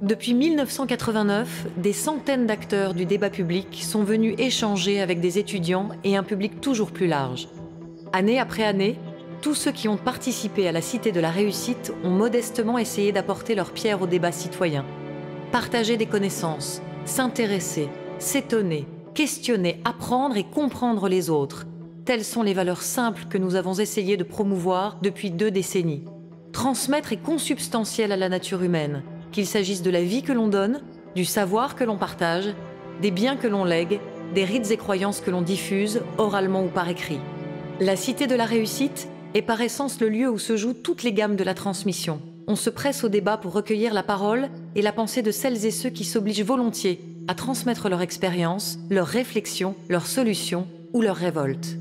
Depuis 1989, des centaines d'acteurs du débat public sont venus échanger avec des étudiants et un public toujours plus large. Année après année, tous ceux qui ont participé à la Cité de la Réussite ont modestement essayé d'apporter leur pierre au débat citoyen. Partager des connaissances, s'intéresser, s'étonner, questionner, apprendre et comprendre les autres. Telles sont les valeurs simples que nous avons essayé de promouvoir depuis 2 décennies. Transmettre est consubstantiel à la nature humaine, qu'il s'agisse de la vie que l'on donne, du savoir que l'on partage, des biens que l'on lègue, des rites et croyances que l'on diffuse, oralement ou par écrit. La Cité de la Réussite est par essence le lieu où se jouent toutes les gammes de la transmission. On se presse au débat pour recueillir la parole et la pensée de celles et ceux qui s'obligent volontiers à transmettre leur expérience, leurs réflexions, leurs solutions ou leurs révoltes.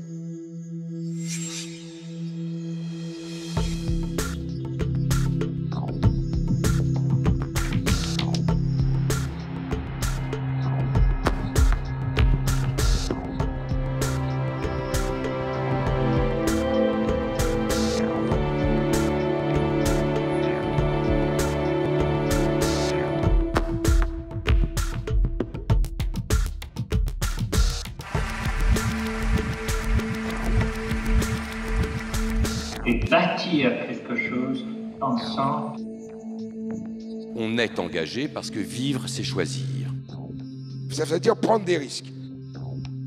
Et bâtir quelque chose ensemble. On est engagé parce que vivre, c'est choisir. Ça veut dire prendre des risques.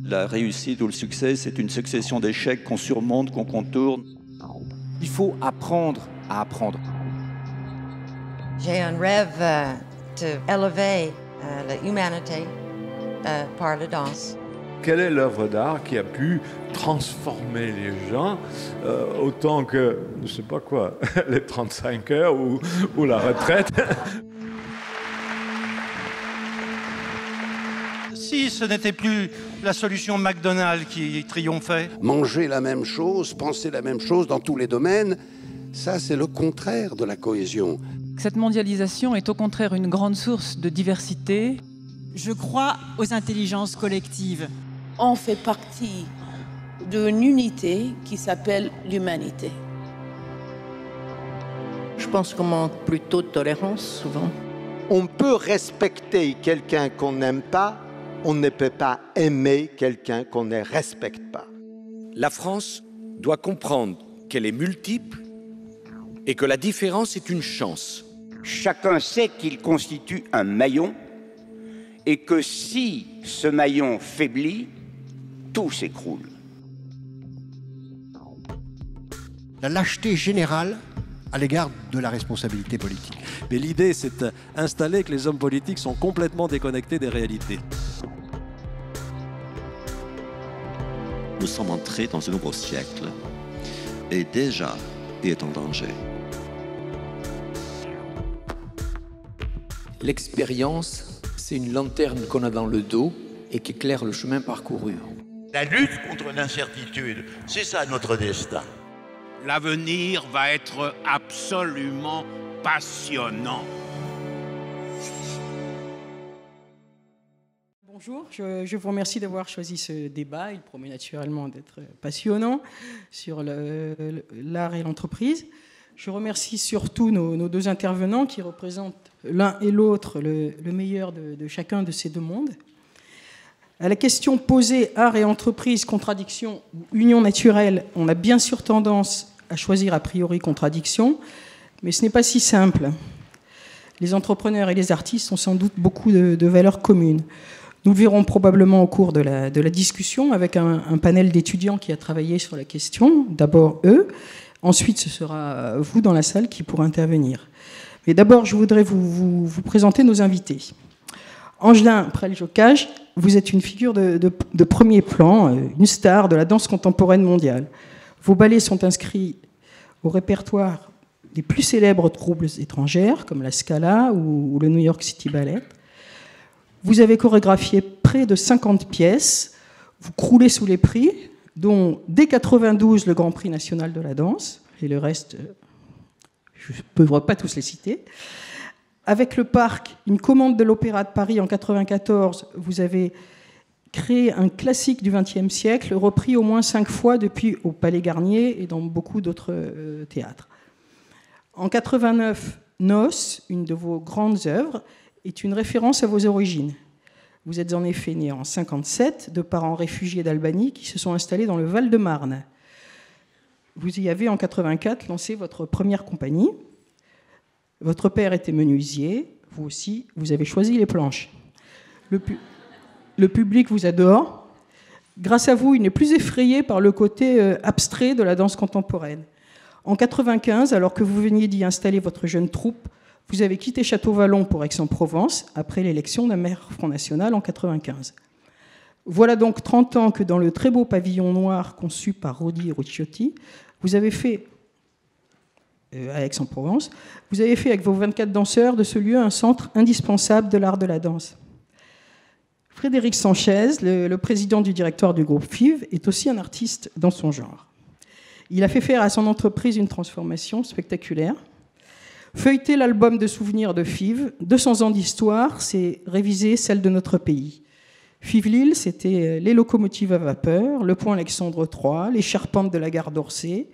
La réussite ou le succès, c'est une succession d'échecs qu'on surmonte, qu'on contourne. Il faut apprendre à apprendre. J'ai un rêve d'élever l'humanité par la danse. Quelle est l'œuvre d'art qui a pu transformer les gens autant que, je ne sais pas quoi, les 35 heures ou la retraite? Si ce n'était plus la solution McDonald's qui triomphait. Manger la même chose, penser la même chose dans tous les domaines, ça c'est le contraire de la cohésion. Cette mondialisation est au contraire une grande source de diversité. Je crois aux intelligences collectives. On fait partie d'une unité qui s'appelle l'humanité. Je pense qu'on manque plutôt de tolérance, souvent. On peut respecter quelqu'un qu'on n'aime pas, on ne peut pas aimer quelqu'un qu'on ne respecte pas. La France doit comprendre qu'elle est multiple et que la différence est une chance. Chacun sait qu'il constitue un maillon et que si ce maillon faiblit, tout s'écroule. La lâcheté générale à l'égard de la responsabilité politique. Mais l'idée, c'est d'installer que les hommes politiques sont complètement déconnectés des réalités. Nous sommes entrés dans un nouveau siècle et déjà, il est en danger. L'expérience, c'est une lanterne qu'on a dans le dos et qui éclaire le chemin parcouru. La lutte contre l'incertitude, c'est ça notre destin. L'avenir va être absolument passionnant. Bonjour, je vous remercie d'avoir choisi ce débat. Il promet naturellement d'être passionnant sur l'art et l'entreprise. Je remercie surtout nos 2 intervenants qui représentent l'un et l'autre le meilleur de chacun de ces 2 mondes. À la question posée art et entreprise, contradiction ou union naturelle, on a bien sûr tendance à choisir a priori contradiction, mais ce n'est pas si simple. Les entrepreneurs et les artistes ont sans doute beaucoup de valeurs communes. Nous le verrons probablement au cours de la discussion avec un panel d'étudiants qui a travaillé sur la question. D'abord eux, ensuite ce sera vous dans la salle qui pourra intervenir. Mais d'abord, je voudrais vous présenter nos invités. Angelin Prel-Jocage, vous êtes une figure de premier plan, une star de la danse contemporaine mondiale. Vos ballets sont inscrits au répertoire des plus célèbres troupes étrangères, comme la Scala ou le New York City Ballet. Vous avez chorégraphié près de 50 pièces, vous croulez sous les prix, dont dès 92 le Grand Prix national de la danse, et le reste, je ne peux pas tous les citer. Avec le Parc, une commande de l'Opéra de Paris en 1994, vous avez créé un classique du XXe siècle, repris au moins 5 fois depuis au Palais Garnier et dans beaucoup d'autres théâtres. En 1989, Nos, une de vos grandes œuvres, est une référence à vos origines. Vous êtes en effet né en 1957 de parents réfugiés d'Albanie qui se sont installés dans le Val-de-Marne. Vous y avez en 1984 lancé votre première compagnie. Votre père était menuisier, vous aussi, vous avez choisi les planches. Le public vous adore. Grâce à vous, il n'est plus effrayé par le côté abstrait de la danse contemporaine. En 1995, alors que vous veniez d'y installer votre jeune troupe, vous avez quitté Château-Vallon pour Aix-en-Provence après l'élection d'un maire Front National en 1995. Voilà donc 30 ans que dans le très beau pavillon noir conçu par Rodi Rucciotti, vous avez fait, à Aix-en-Provence, vous avez fait avec vos 24 danseurs de ce lieu un centre indispensable de l'art de la danse. Frédéric Sanchez, le président du directoire du groupe FIV, est aussi un artiste dans son genre. Il a fait faire à son entreprise une transformation spectaculaire. Feuilleter l'album de souvenirs de FIV, 200 ans d'histoire, c'est réviser celle de notre pays. FIV-Lille, c'était les locomotives à vapeur, le pont Alexandre III, les charpentes de la gare d'Orsay,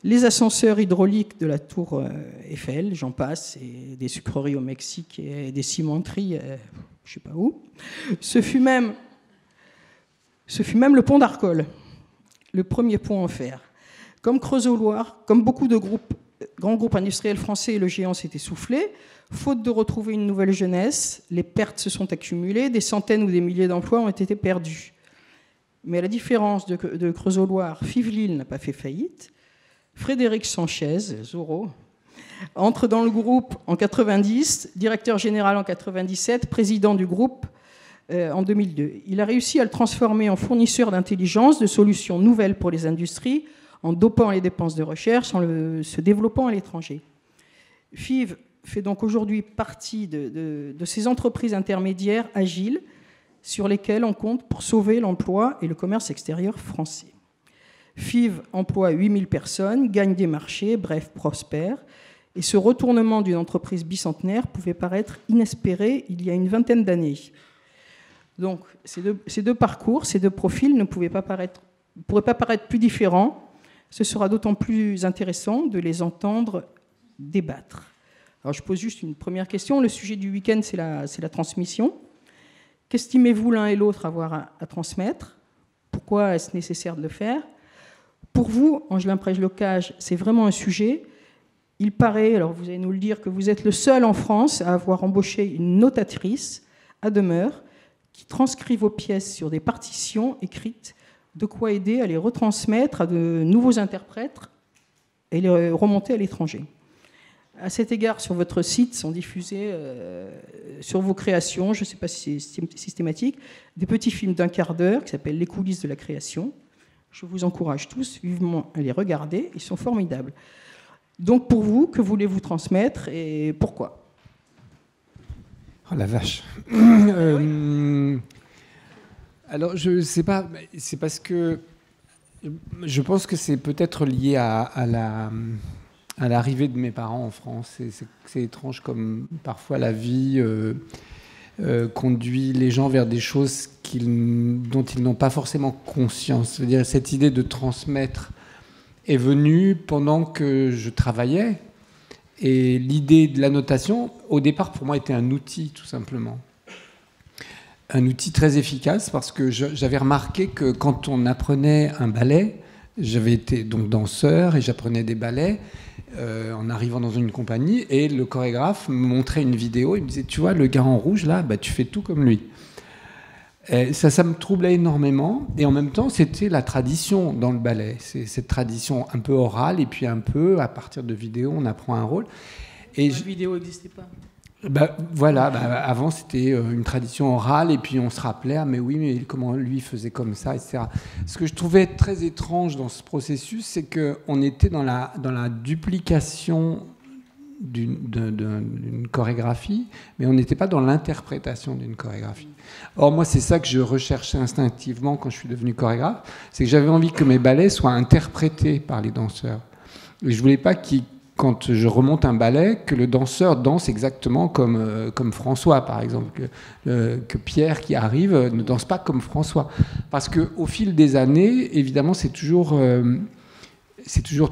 les ascenseurs hydrauliques de la tour Eiffel, j'en passe, et des sucreries au Mexique et des cimenteries, je ne sais pas où. Ce fut même le pont d'Arcole, le premier pont en fer. Comme Creusot-Loire, comme beaucoup de grands groupes industriels français, le géant s'est essoufflé. Faute de retrouver une nouvelle jeunesse, les pertes se sont accumulées, des centaines ou des milliers d'emplois ont été perdus. Mais à la différence de Creusot-Loire, FIV-Lille n'a pas fait faillite. Frédéric Sanchez, Zorro, entre dans le groupe en 1990, directeur général en 1997, président du groupe en 2002. Il a réussi à le transformer en fournisseur d'intelligence, de solutions nouvelles pour les industries, en dopant les dépenses de recherche, en se développant à l'étranger. FIV fait donc aujourd'hui partie de ces entreprises intermédiaires agiles sur lesquelles on compte pour sauver l'emploi et le commerce extérieur français. FIV emploie 8000 personnes, gagne des marchés, bref, prospère. Et ce retournement d'une entreprise bicentenaire pouvait paraître inespéré il y a une vingtaine d'années. Donc, ces deux parcours, ces deux profils ne pourraient pas paraître plus différents. Ce sera d'autant plus intéressant de les entendre débattre. Alors, je pose juste une première question. Le sujet du week-end, c'est la transmission. Qu'estimez-vous l'un et l'autre avoir à transmettre? Pourquoi est-ce nécessaire de le faire? Pour vous, Angelin Prège-Locage, c'est vraiment un sujet. Il paraît, alors vous allez nous le dire, que vous êtes le seul en France à avoir embauché une notatrice à demeure qui transcrit vos pièces sur des partitions écrites, de quoi aider à les retransmettre à de nouveaux interprètes et les remonter à l'étranger. À cet égard, sur votre site sont diffusés, sur vos créations, je ne sais pas si c'est systématique, des petits films d'1 quart d'heure qui s'appellent « Les coulisses de la création ». Je vous encourage tous vivement à les regarder, ils sont formidables. Donc pour vous, que voulez-vous transmettre et pourquoi? Oh la vache. Alors je ne sais pas, c'est parce que je pense que c'est peut-être lié à l'arrivée de mes parents en France. C'est étrange comme parfois la vie conduit les gens vers des choses dont ils n'ont pas forcément conscience. C'est-à-dire cette idée de transmettre est venue pendant que je travaillais. Et l'idée de la notation, au départ, pour moi, était un outil, tout simplement. Un outil très efficace, parce que j'avais remarqué que quand on apprenait un ballet, j'avais été donc danseur et j'apprenais des ballets en arrivant dans une compagnie, et le chorégraphe me montrait une vidéo, il me disait, tu vois, le gars en rouge, là, bah, tu fais tout comme lui. Et ça me troublait énormément, et en même temps, c'était la tradition dans le ballet. C'est cette tradition un peu orale, et puis un peu, à partir de vidéos, on apprend un rôle. Et la vidéo n'existait pas. Voilà, avant c'était une tradition orale, et puis on se rappelait, ah, mais oui, mais comment lui faisait comme ça, etc. Ce que je trouvais très étrange dans ce processus, c'est qu'on était dans la duplication d'une chorégraphie, mais on n'était pas dans l'interprétation d'une chorégraphie. Or, moi, c'est ça que je recherchais instinctivement quand je suis devenu chorégraphe, c'est que j'avais envie que mes ballets soient interprétés par les danseurs. Et je voulais pas quand je remonte un ballet, que le danseur danse exactement comme François, par exemple, que Pierre qui arrive ne danse pas comme François. Parce qu'au fil des années, évidemment, c'est toujours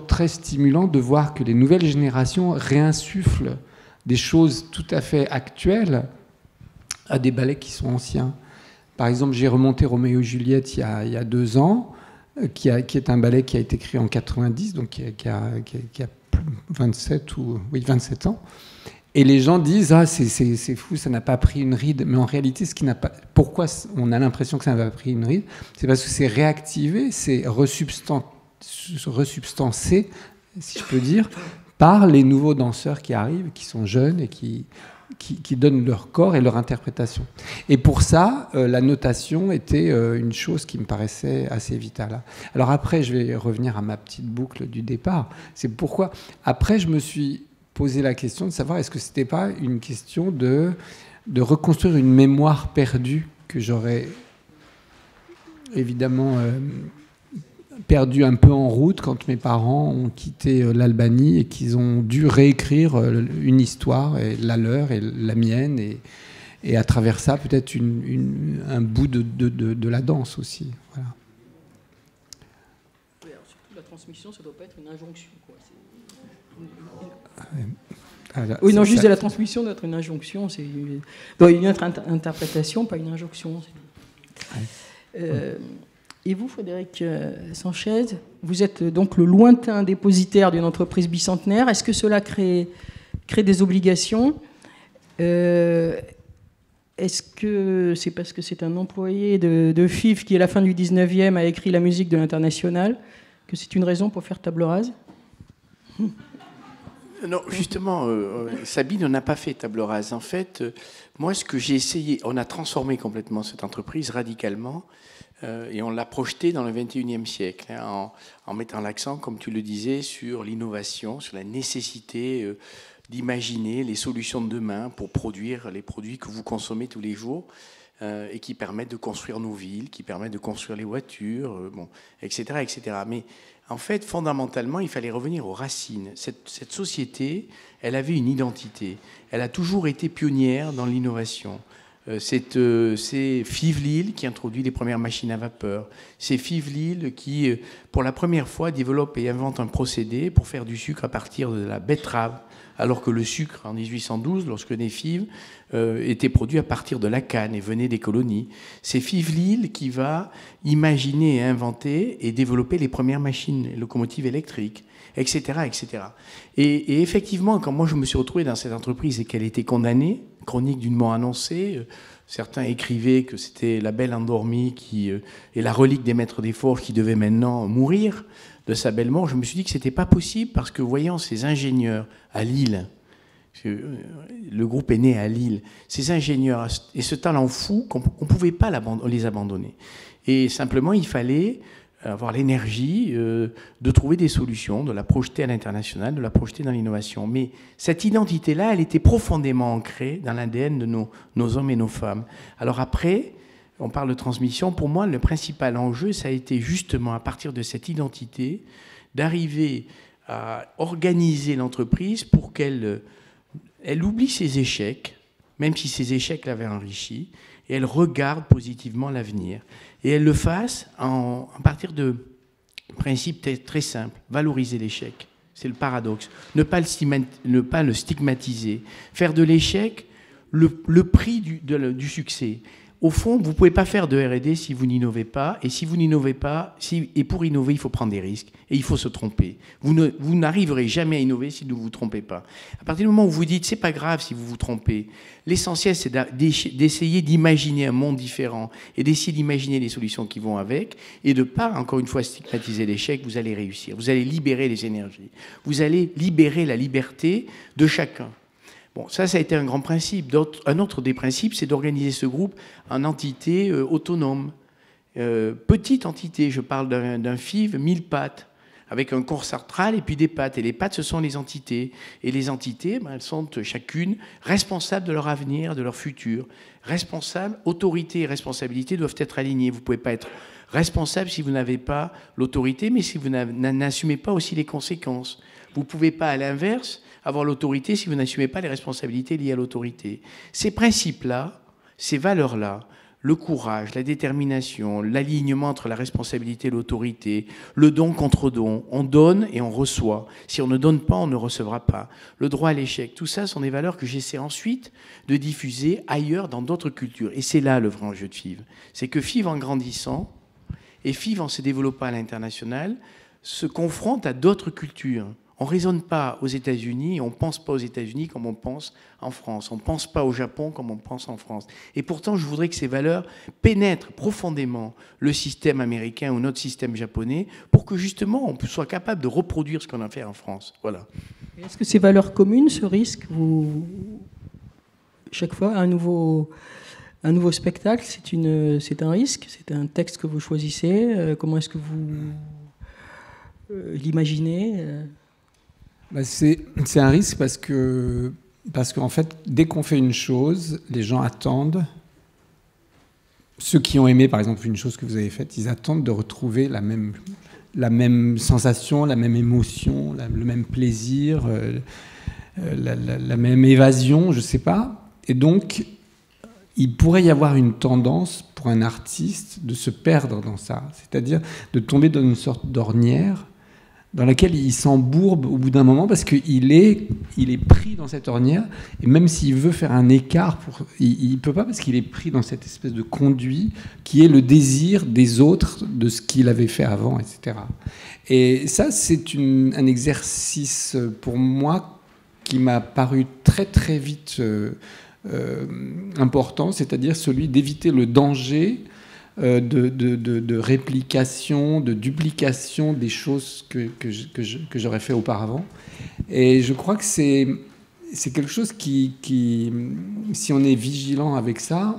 très stimulant de voir que les nouvelles générations réinsufflent des choses tout à fait actuelles à des ballets qui sont anciens. Par exemple, j'ai remonté Roméo et Juliette il y a 2 ans, qui est un ballet qui a été créé en 90, donc qui a 27 ans. Et les gens disent « Ah, c'est fou, ça n'a pas pris une ride ». Mais en réalité, pourquoi on a l'impression que ça n'a pas pris une ride? C'est parce que c'est réactivé, c'est resubstancé, si je peux dire, par les nouveaux danseurs qui arrivent, qui sont jeunes et qui donnent leur corps et leur interprétation. Et pour ça, la notation était une chose qui me paraissait assez vitale. Alors après, je vais revenir à ma petite boucle du départ. C'est pourquoi, après, je me suis posé la question de savoir est-ce que ce n'était pas une question de reconstruire une mémoire perdue que j'aurais évidemment perdu un peu en route quand mes parents ont quitté l'Albanie et qu'ils ont dû réécrire une histoire, et la leur et la mienne, et à travers ça peut-être un bout de la danse aussi. Voilà. Oui, alors surtout la transmission, ça ne doit pas être une injonction, quoi. Oui, non, juste de la transmission doit être une injonction, c'est une autre interprétation, pas une injonction. Et vous, Frédéric Sanchez, vous êtes donc le lointain dépositaire d'une entreprise bicentenaire. Est-ce que cela crée des obligations? Est-ce que c'est parce que c'est un employé de FIF qui, à la fin du 19e, a écrit la musique de l'Internationale, que c'est une raison pour faire table rase? Non, justement, Sabine n'a pas fait table rase. En fait, moi, ce que j'ai essayé, on a transformé complètement cette entreprise radicalement et on l'a projetée dans le 21e siècle, hein, en mettant l'accent, comme tu le disais, sur l'innovation, sur la nécessité d'imaginer les solutions de demain pour produire les produits que vous consommez tous les jours et qui permettent de construire nos villes, qui permettent de construire les voitures, bon, etc., etc. Mais en fait, fondamentalement, il fallait revenir aux racines. Cette société, elle avait une identité. Elle a toujours été pionnière dans l'innovation. C'est Fives-Lille qui introduit les premières machines à vapeur. C'est Fives-Lille qui, pour la première fois, développe et invente un procédé pour faire du sucre à partir de la betterave, alors que le sucre, en 1812, lorsque naît Fives, était produit à partir de la canne et venait des colonies. C'est Fives-Lille qui va imaginer et inventer et développer les premières machines, les locomotives électriques, etc., etc. Et effectivement, quand moi je me suis retrouvé dans cette entreprise et qu'elle était condamnée, chronique d'une mort annoncée, certains écrivaient que c'était la belle endormie qui est la relique des maîtres des forges qui devait maintenant mourir de sa belle mort. Je me suis dit que c'était pas possible parce que voyant ces ingénieurs à Lille, le groupe est né à Lille, ces ingénieurs et ce talent fou qu'on ne pouvait pas les abandonner. Et simplement, il fallait avoir l'énergie de trouver des solutions, de la projeter à l'international, de la projeter dans l'innovation. Mais cette identité-là, elle était profondément ancrée dans l'ADN de nos hommes et nos femmes. Alors après, on parle de transmission. Pour moi, le principal enjeu, ça a été justement, à partir de cette identité, d'arriver à organiser l'entreprise pour qu'elle oublie ses échecs, même si ces échecs l'avaient enrichi, et elle regarde positivement l'avenir. Et elle le fasse à partir de principes très simples. Valoriser l'échec, c'est le paradoxe. Ne pas le stigmatiser. Faire de l'échec le prix du succès. Au fond, vous ne pouvez pas faire de R&D si vous n'innovez pas. Et si vous n'innovez pas, et pour innover, il faut prendre des risques. Et il faut se tromper. Vous n'arriverez jamais à innover si vous ne vous trompez pas. À partir du moment où vous dites, c'est pas grave si vous vous trompez, l'essentiel, c'est d'essayer d'imaginer un monde différent et d'essayer d'imaginer les solutions qui vont avec et de ne pas, encore une fois, stigmatiser l'échec. Vous allez réussir. Vous allez libérer les énergies. Vous allez libérer la liberté de chacun. Bon, ça a été un grand principe. Un autre des principes, c'est d'organiser ce groupe en entité autonome. Petite entité, je parle d'un FIV 1000 pattes, avec un corps central et puis des pattes. Et les pattes, ce sont les entités. Et les entités, elles sont chacune responsables de leur avenir, de leur futur. Responsables, autorité et responsabilité doivent être alignées. Vous ne pouvez pas être responsable si vous n'avez pas l'autorité, mais si vous n'assumez pas aussi les conséquences. Vous ne pouvez pas, à l'inverse, avoir l'autorité si vous n'assumez pas les responsabilités liées à l'autorité. Ces principes-là, ces valeurs-là, le courage, la détermination, l'alignement entre la responsabilité et l'autorité, le don contre don. On donne et on reçoit. Si on ne donne pas, on ne recevra pas. Le droit à l'échec, tout ça sont des valeurs que j'essaie ensuite de diffuser ailleurs dans d'autres cultures. Et c'est là le vrai enjeu de FIV. C'est que FIV, en grandissant, et FIV, en se développant à l'international, se confronte à d'autres cultures. On ne raisonne pas aux États-Unis, on ne pense pas aux États-Unis comme on pense en France. On ne pense pas au Japon comme on pense en France. Et pourtant, je voudrais que ces valeurs pénètrent profondément le système américain ou notre système japonais pour que justement on soit capable de reproduire ce qu'on a fait en France. Voilà. Est-ce que ces valeurs communes, ce risque, chaque fois, un nouveau spectacle, c'est un risque, c'est un texte que vous choisissez. Comment est-ce que vous l'imaginez? C'est un risque parce qu'en fait, dès qu'on fait une chose, les gens attendent, ceux qui ont aimé par exemple une chose que vous avez faite, ils attendent de retrouver la même sensation, la même émotion, le même plaisir, la même évasion, je ne sais pas. Et donc, il pourrait y avoir une tendance pour un artiste de se perdre dans ça, c'est-à-dire de tomber dans une sorte d'ornière dans laquelle il s'embourbe au bout d'un moment parce qu'il est pris dans cette ornière, et même s'il veut faire un écart, il ne peut pas parce qu'il est pris dans cette espèce de conduit qui est le désir des autres de ce qu'il avait fait avant, etc. Et ça, c'est un exercice pour moi qui m'a paru très très vite important, c'est-à-dire celui d'éviter le danger de réplication, de duplication des choses que j'aurais fait auparavant. Et je crois que c'est quelque chose qui, si on est vigilant avec ça,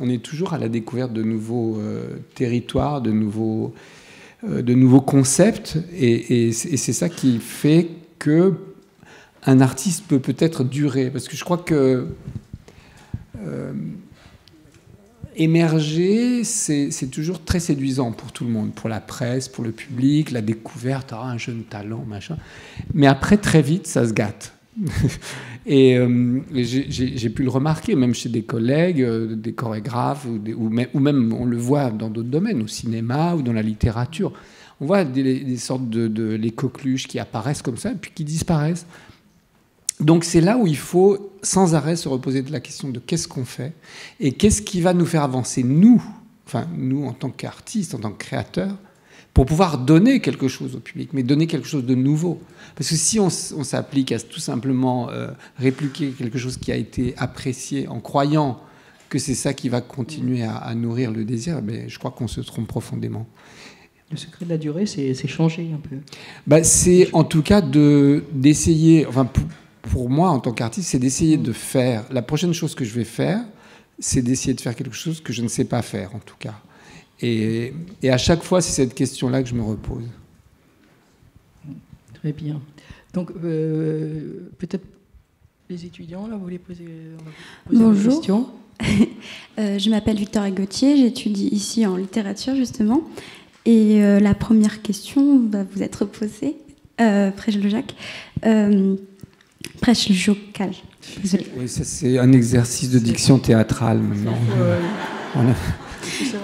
on est toujours à la découverte de nouveaux territoires, de nouveaux concepts. Et c'est ça qui fait que un artiste peut peut-être durer. Parce que je crois que émerger, c'est toujours très séduisant pour tout le monde, pour la presse, pour le public, la découverte, un jeune talent, machin. Mais après, très vite, ça se gâte. Et j'ai pu le remarquer, même chez des collègues, des chorégraphes, ou même on le voit dans d'autres domaines, au cinéma ou dans la littérature. On voit des sortes les coqueluches qui apparaissent comme ça et puis qui disparaissent. Donc c'est là où il faut sans arrêt se reposer de la question de qu'est-ce qu'on fait et qu'est-ce qui va nous faire avancer, nous en tant qu'artistes, en tant que créateurs, pour pouvoir donner quelque chose au public, mais donner quelque chose de nouveau. Parce que si on s'applique à tout simplement répliquer quelque chose qui a été apprécié en croyant que c'est ça qui va continuer à nourrir le désir, je crois qu'on se trompe profondément. Le secret de la durée, c'est changer un peu. C'est en tout cas d'essayer... Pour moi, en tant qu'artiste, c'est d'essayer de faire... La prochaine chose que je vais faire, c'est d'essayer de faire quelque chose que je ne sais pas faire, en tout cas. Et à chaque fois, c'est cette question-là que je me repose. Très bien. Donc, peut-être les étudiants, là, vous voulez poser Bonjour. Une question. Je m'appelle Victoria Gauthier, j'étudie ici en littérature, justement. Et la première question va vous être posée, Prêche-le-Jacques. Prêche-le-Jocal. Oui, ça c'est un exercice de diction théâtrale maintenant. Voilà.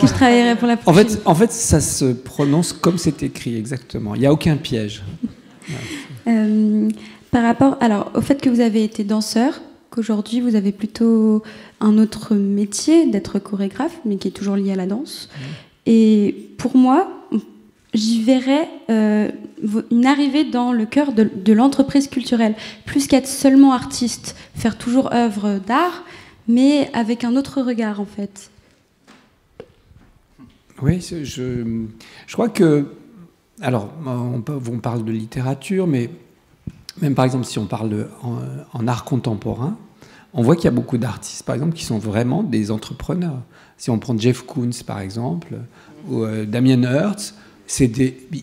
Que je travaillerai pour la prochaine. En fait, ça se prononce comme c'est écrit, exactement. Il n'y a aucun piège. Par rapport au fait que vous avez été danseur, qu'aujourd'hui vous avez plutôt un autre métier d'être chorégraphe, mais qui est toujours lié à la danse. Et pour moi, j'y verrais une arrivée dans le cœur de l'entreprise culturelle, plus qu'être seulement artiste, faire toujours œuvre d'art, mais avec un autre regard en fait. Oui, je crois que... Alors, on parle de littérature, mais même par exemple si on parle en art contemporain, on voit qu'il y a beaucoup d'artistes, par exemple, qui sont vraiment des entrepreneurs. Si on prend Jeff Koons, par exemple, ou Damien Hirst,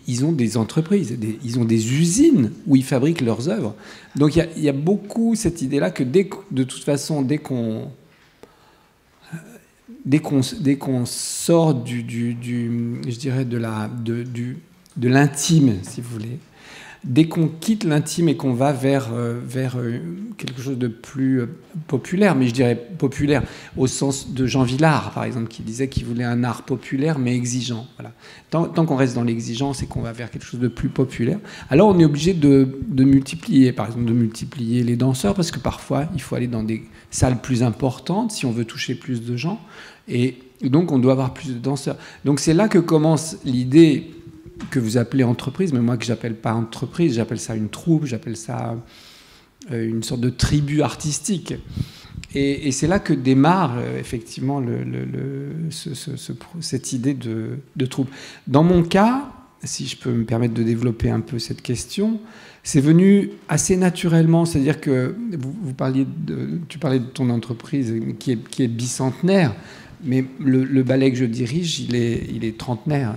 ils ont des entreprises, ils ont des usines où ils fabriquent leurs œuvres. Donc il y a beaucoup cette idée-là que de toute façon, dès qu'on sort je dirais de l'intime, si vous voulez, Dès qu'on quitte l'intime et qu'on va vers quelque chose de plus populaire, mais je dirais populaire au sens de Jean Vilar, par exemple, qui disait qu'il voulait un art populaire mais exigeant. Voilà. Tant qu'on reste dans l'exigence et qu'on va vers quelque chose de plus populaire, alors on est obligé de multiplier, par exemple, de multiplier les danseurs, parce que parfois, il faut aller dans des salles plus importantes si on veut toucher plus de gens, et donc on doit avoir plus de danseurs. Donc c'est là que commence l'idée que vous appelez entreprise, mais moi que j'appelle pas entreprise, j'appelle ça une troupe, j'appelle ça une sorte de tribu artistique. Et c'est là que démarre effectivement cette idée de troupe. Dans mon cas, si je peux me permettre de développer un peu cette question, c'est venu assez naturellement, c'est-à-dire que tu parlais de ton entreprise qui est bicentenaire. Mais le ballet que je dirige, il est trentenaire.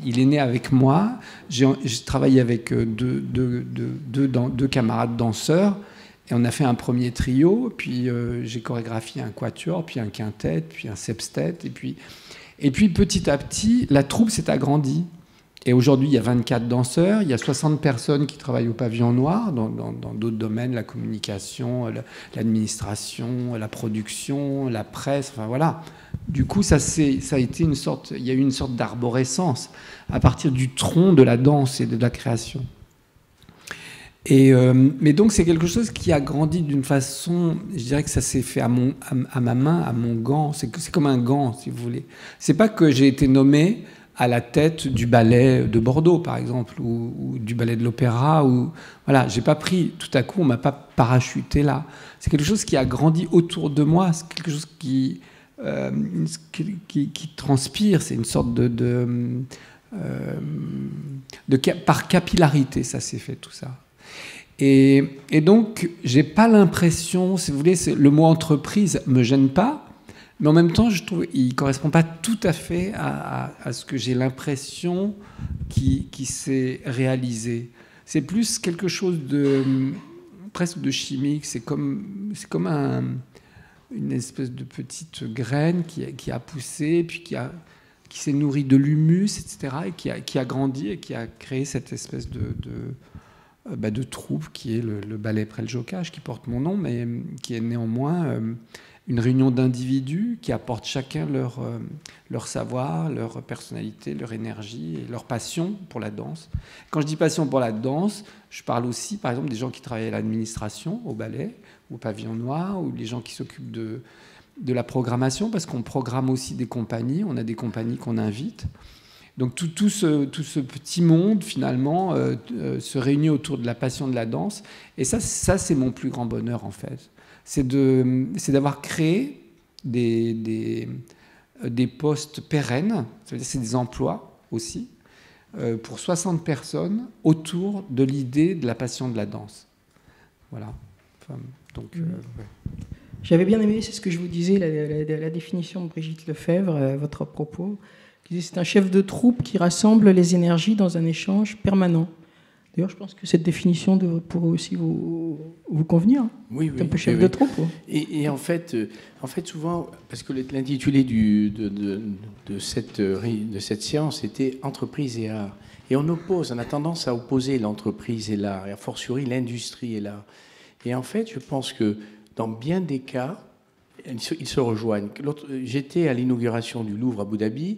Il est né avec moi. J'ai travaillé avec deux camarades danseurs. Et on a fait un premier trio. Puis j'ai chorégraphié un quatuor, puis un quintet, puis un sextet. Et puis petit à petit, la troupe s'est agrandie. Et aujourd'hui, il y a 24 danseurs, il y a 60 personnes qui travaillent au Pavillon Noir, dans d'autres domaines, la communication, l'administration, la production, la presse, enfin voilà. Du coup, ça a été il y a eu une sorte d'arborescence à partir du tronc de la danse et de la création. Mais donc, c'est quelque chose qui a grandi d'une façon, je dirais que ça s'est fait à ma main, à mon gant. C'est comme un gant, si vous voulez. C'est pas que j'ai été nommé à la tête du ballet de Bordeaux, par exemple, ou du ballet de l'Opéra. Voilà, j'ai pas pris, tout à coup, on m'a pas parachuté là. C'est quelque chose qui a grandi autour de moi, c'est quelque chose qui transpire, c'est une sorte par capillarité, ça s'est fait, tout ça. Et donc, j'ai pas l'impression, si vous voulez, le mot entreprise me gêne pas, mais en même temps, je trouve qu'il ne correspond pas tout à fait à ce que j'ai l'impression qui s'est réalisé. C'est plus quelque chose presque de chimique. C'est comme une espèce de petite graine qui a poussé, puis qui s'est nourrie de l'humus, etc., et qui a grandi et qui a créé cette espèce de troupe qui est le ballet Près-le-Jocage, qui porte mon nom, mais qui est néanmoins une réunion d'individus qui apportent chacun leur savoir, leur personnalité, leur énergie et leur passion pour la danse. Quand je dis passion pour la danse, je parle aussi, par exemple, des gens qui travaillent à l'administration, au ballet, au Pavillon Noir, ou les gens qui s'occupent de la programmation, parce qu'on programme aussi des compagnies, on a des compagnies qu'on invite. Donc tout ce petit monde, finalement, se réunit autour de la passion de la danse. Et ça c'est mon plus grand bonheur, en fait. C'est d'avoir créé des postes pérennes, c'est des emplois aussi, pour 60 personnes autour de l'idée de la passion de la danse. Voilà. Enfin, donc, ouais. J'avais bien aimé, c'est ce que je vous disais, la définition de Brigitte Lefebvre, votre propos. C'est un chef de troupe qui rassemble les énergies dans un échange permanent. D'ailleurs, je pense que cette définition pourrait aussi vous convenir. Oui, un peu chef de troupe. Et en fait, souvent, parce que l'intitulé de cette séance était entreprise et art. Et on a tendance à opposer l'entreprise et l'art, et a fortiori l'industrie et l'art. Et en fait, je pense que dans bien des cas, ils se rejoignent. J'étais à l'inauguration du Louvre à Abu Dhabi,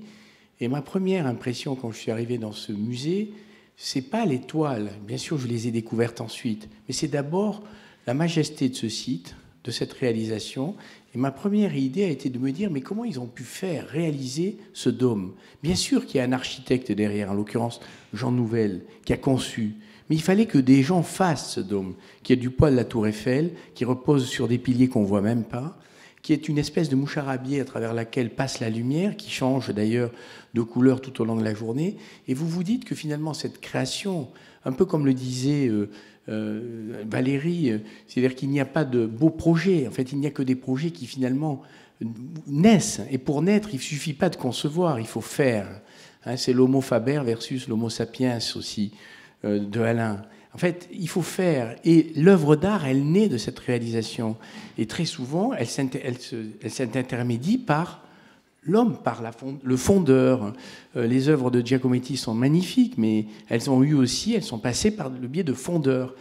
et ma première impression quand je suis arrivé dans ce musée, c'est pas les toiles, bien sûr je les ai découvertes ensuite, mais c'est d'abord la majesté de ce site, de cette réalisation. Et ma première idée a été de me dire, mais comment ils ont pu faire réaliser ce dôme? Bien sûr qu'il y a un architecte derrière, en l'occurrence Jean Nouvel, qui a conçu, mais il fallait que des gens fassent ce dôme, qui est du poids de la Tour Eiffel, qui repose sur des piliers qu'on voit même pas, qui est une espèce de moucharabie à travers laquelle passe la lumière, qui change d'ailleurs de couleur tout au long de la journée. Et vous vous dites que finalement cette création, un peu comme le disait Valérie, c'est-à-dire qu'il n'y a pas de beaux projets. En fait, il n'y a que des projets qui finalement naissent. Et pour naître, il ne suffit pas de concevoir, il faut faire. Hein, c'est l'homo faber versus l'homo sapiens aussi, de Alain. En fait, il faut faire. Et l'œuvre d'art, elle naît de cette réalisation. Et très souvent, elle s'intermédie par l'homme par le fondeur. Les œuvres de Giacometti sont magnifiques, mais elles sont passées par le biais de fondeurs.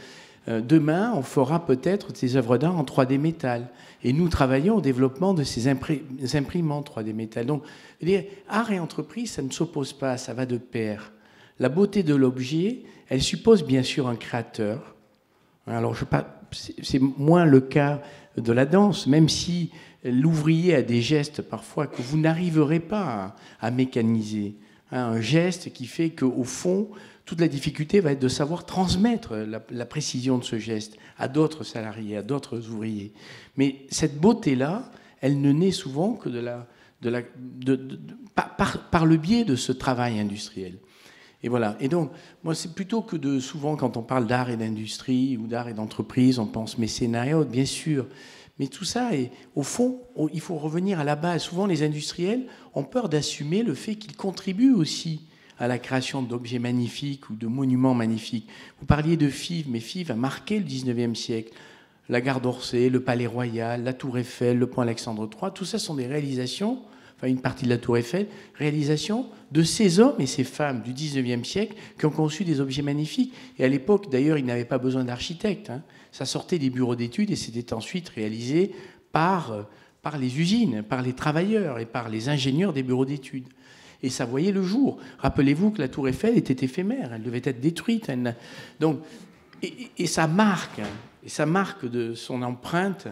Demain, on fera peut-être ces œuvres d'art en 3D métal. Et nous travaillons au développement de ces imprimantes 3D métal. Donc, art et entreprise, ça ne s'oppose pas, ça va de pair. La beauté de l'objet, elle suppose bien sûr un créateur. Alors, c'est moins le cas de la danse, même si l'ouvrier a des gestes parfois que vous n'arriverez pas à mécaniser. Un geste qui fait qu'au fond, toute la difficulté va être de savoir transmettre la précision de ce geste à d'autres salariés, à d'autres ouvriers. Mais cette beauté-là, elle ne naît souvent que par le biais de ce travail industriel. Et voilà. Et donc, moi, c'est plutôt que souvent, quand on parle d'art et d'industrie ou d'art et d'entreprise, on pense mécénat et autres, bien sûr. Mais tout ça, au fond, il faut revenir à la base. Souvent, les industriels ont peur d'assumer le fait qu'ils contribuent aussi à la création d'objets magnifiques ou de monuments magnifiques. Vous parliez de Fives, mais Fives a marqué le 19e siècle. La gare d'Orsay, le Palais Royal, la Tour Eiffel, le pont Alexandre III, tout ça sont des réalisations, enfin une partie de la Tour Eiffel, réalisations de ces hommes et ces femmes du 19e siècle qui ont conçu des objets magnifiques. Et à l'époque, d'ailleurs, ils n'avaient pas besoin d'architectes. Ça sortait des bureaux d'études et c'était ensuite réalisé par les usines, par les travailleurs et par les ingénieurs des bureaux d'études. Et ça voyait le jour. Rappelez-vous que la Tour Eiffel était éphémère, elle devait être détruite. Donc, et ça marque de son empreinte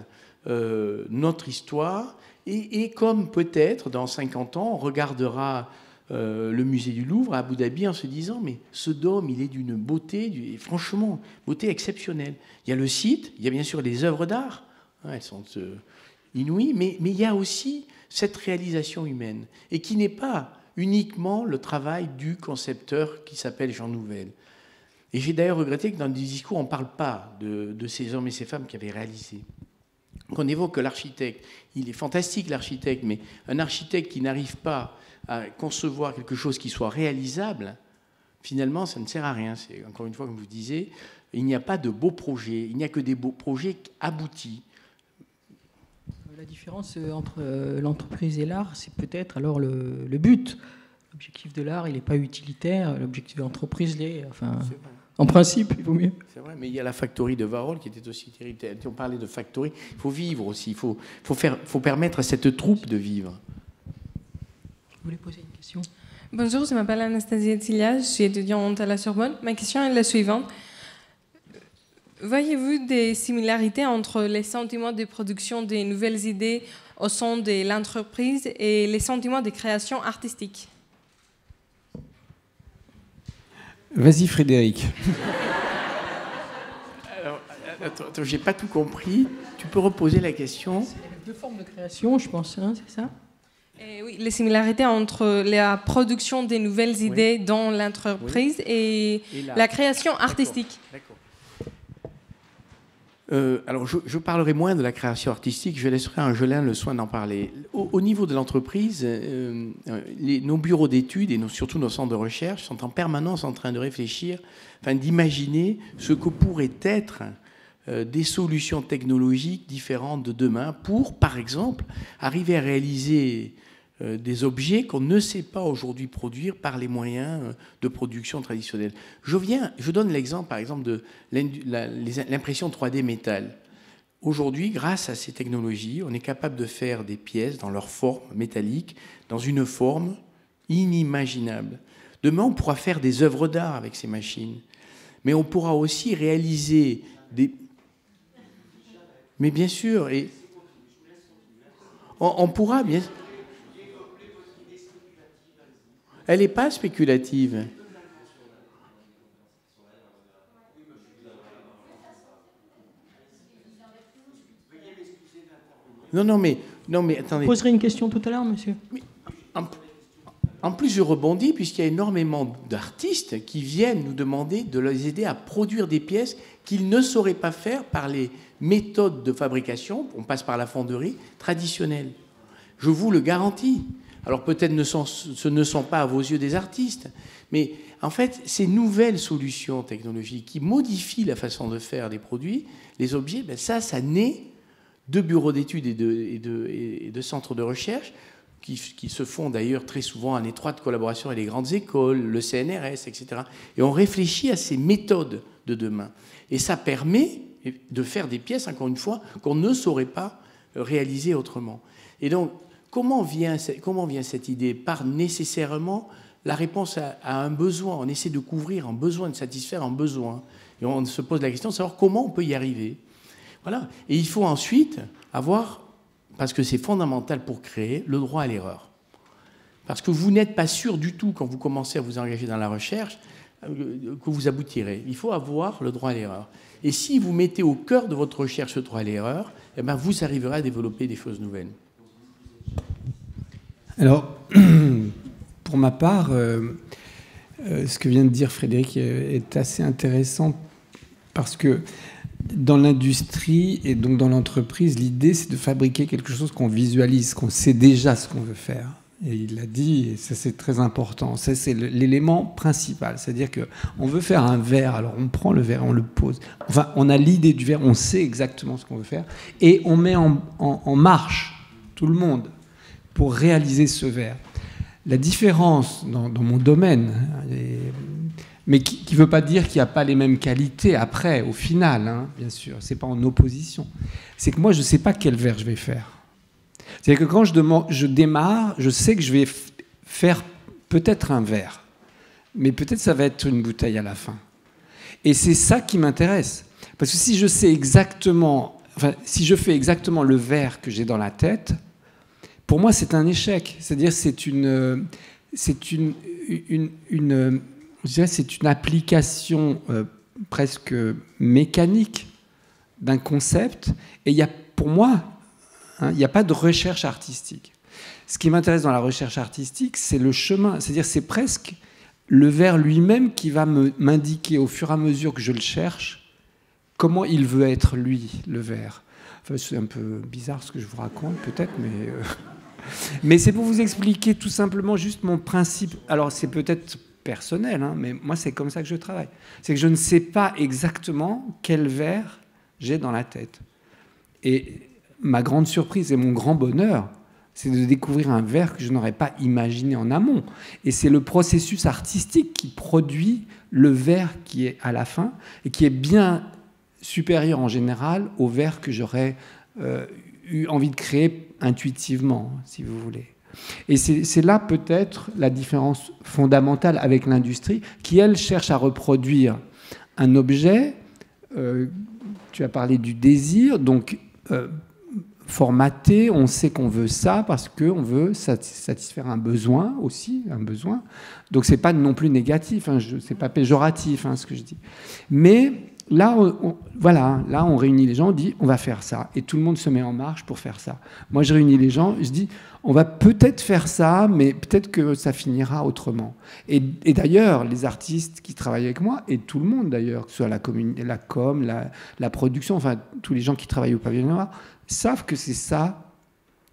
notre histoire. Et comme peut-être dans 50 ans, on regardera le musée du Louvre à Abu Dhabi en se disant mais ce dôme, il est d'une beauté, franchement, beauté exceptionnelle. Il y a le site, il y a bien sûr les œuvres d'art, elles sont inouïes, mais il y a aussi cette réalisation humaine, et qui n'est pas uniquement le travail du concepteur qui s'appelle Jean Nouvel. Et j'ai d'ailleurs regretté que dans le discours, on ne parle pas de ces hommes et ces femmes qui avaient réalisé. Qu'on évoque que l'architecte, il est fantastique l'architecte, mais un architecte qui n'arrive pas à concevoir quelque chose qui soit réalisable, finalement, ça ne sert à rien. C'est, encore une fois, comme je vous disais, il n'y a pas de beaux projets, il n'y a que des beaux projets aboutis. La différence entre l'entreprise et l'art, c'est peut-être alors le but. L'objectif de l'art, il n'est pas utilitaire, l'objectif de l'entreprise l'est. Enfin, en principe, il vaut mieux. C'est vrai, mais il y a la factory de Warhol qui était aussi terrible. On parlait de factory, il faut vivre aussi, il faut permettre à cette troupe de vivre. Vous voulez poser une question? Bonjour, je m'appelle Anastasia Etsilia, je suis étudiante à la Sorbonne. Ma question est la suivante. Voyez-vous des similarités entre les sentiments de production des nouvelles idées au sein de l'entreprise et les sentiments de création artistique? Vas-y, Frédéric. Alors, attends, j'ai pas tout compris. Tu peux reposer la question? C'est deux formes de création, je pense, hein, c'est ça? Oui, les similarités entre la production des nouvelles idées dans l'entreprise et la création artistique. D'accord. Alors, je parlerai moins de la création artistique, je laisserai à Angelin le soin d'en parler. Au niveau de l'entreprise, nos bureaux d'études et surtout nos centres de recherche sont en permanence en train de réfléchir, d'imaginer ce que pourraient être des solutions technologiques différentes de demain pour, par exemple, arriver à réaliser des objets qu'on ne sait pas aujourd'hui produire par les moyens de production traditionnels. Je donne l'exemple, par exemple, de l'impression 3D métal. Aujourd'hui, grâce à ces technologies, on est capable de faire des pièces dans leur forme métallique, dans une forme inimaginable. Demain, on pourra faire des œuvres d'art avec ces machines. Mais on pourra aussi réaliser des... Mais bien sûr, et on pourra bien... Elle n'est pas spéculative. Non, mais attendez. Vous poserez une question tout à l'heure, monsieur. En plus, je rebondis, puisqu'il y a énormément d'artistes qui viennent nous demander de les aider à produire des pièces qu'ils ne sauraient pas faire par les méthodes de fabrication, on passe par la fonderie, traditionnelle. Je vous le garantis. Alors peut-être ce ne sont pas à vos yeux des artistes, mais en fait, ces nouvelles solutions technologiques qui modifient la façon de faire des produits, les objets, ça naît de bureaux d'études et de centres de recherche qui se font d'ailleurs très souvent en étroite collaboration avec les grandes écoles, le CNRS, etc. Et on réfléchit à ces méthodes de demain. Et ça permet de faire des pièces, encore une fois, qu'on ne saurait pas réaliser autrement. Et donc, comment vient cette idée? Par nécessairement la réponse à un besoin. On essaie de couvrir un besoin, de satisfaire un besoin. Et on se pose la question de savoir comment on peut y arriver. Voilà. Et il faut ensuite avoir, parce que c'est fondamental pour créer, le droit à l'erreur. Parce que vous n'êtes pas sûr du tout, quand vous commencez à vous engager dans la recherche, que vous aboutirez. Il faut avoir le droit à l'erreur. Et si vous mettez au cœur de votre recherche le droit à l'erreur, eh bien vous arriverez à développer des choses nouvelles. Alors, pour ma part, ce que vient de dire Frédéric est assez intéressant parce que dans l'industrie et donc dans l'entreprise, l'idée, c'est de fabriquer quelque chose qu'on visualise, qu'on sait déjà ce qu'on veut faire. Et il l'a dit, et ça c'est très important. Ça c'est l'élément principal. C'est-à-dire qu'on veut faire un verre, alors on prend le verre, on le pose. Enfin, on a l'idée du verre, on sait exactement ce qu'on veut faire. Et on met en marche tout le monde pour réaliser ce verre. La différence dans mon domaine, mais qui ne veut pas dire qu'il n'y a pas les mêmes qualités après, au final, hein, bien sûr, c'est pas en opposition. C'est que moi, je ne sais pas quel verre je vais faire. C'est-à-dire que quand je démarre, je sais que je vais faire peut-être un verre, mais peut-être ça va être une bouteille à la fin. Et c'est ça qui m'intéresse. Parce que si je sais exactement, enfin, si je fais exactement le verre que j'ai dans la tête, pour moi, c'est un échec. C'est-à-dire, c'est une application presque mécanique d'un concept. Et il y a, pour moi, il n'y a pas de recherche artistique. Ce qui m'intéresse dans la recherche artistique, c'est le chemin. C'est-à-dire, c'est presque le verre lui-même qui va m'indiquer au fur et à mesure que je le cherche comment il veut être, lui, le verre. Enfin, c'est un peu bizarre ce que je vous raconte, peut-être, mais c'est pour vous expliquer tout simplement juste mon principe. Alors, c'est peut-être personnel, hein, mais moi, c'est comme ça que je travaille. C'est que je ne sais pas exactement quel verre j'ai dans la tête. Et ma grande surprise et mon grand bonheur, c'est de découvrir un verre que je n'aurais pas imaginé en amont. Et c'est le processus artistique qui produit le verre qui est à la fin et qui est bien supérieur en général au verre que j'aurais eu envie de créer intuitivement, si vous voulez. Et c'est là peut-être la différence fondamentale avec l'industrie qui, elle, cherche à reproduire un objet. Tu as parlé du désir, donc formaté, on sait qu'on veut ça parce qu'on veut satisfaire un besoin aussi, un besoin. Donc c'est pas non plus négatif, hein, c'est pas péjoratif, hein, ce que je dis. Mais là, voilà, là on réunit les gens, on dit on va faire ça, et tout le monde se met en marche pour faire ça. Moi je réunis les gens, je dis on va peut-être faire ça, mais peut-être que ça finira autrement. Et d'ailleurs, les artistes qui travaillent avec moi, et tout le monde d'ailleurs, que ce soit la com, la production, enfin tous les gens qui travaillent au Pavillon Noir, savent que c'est ça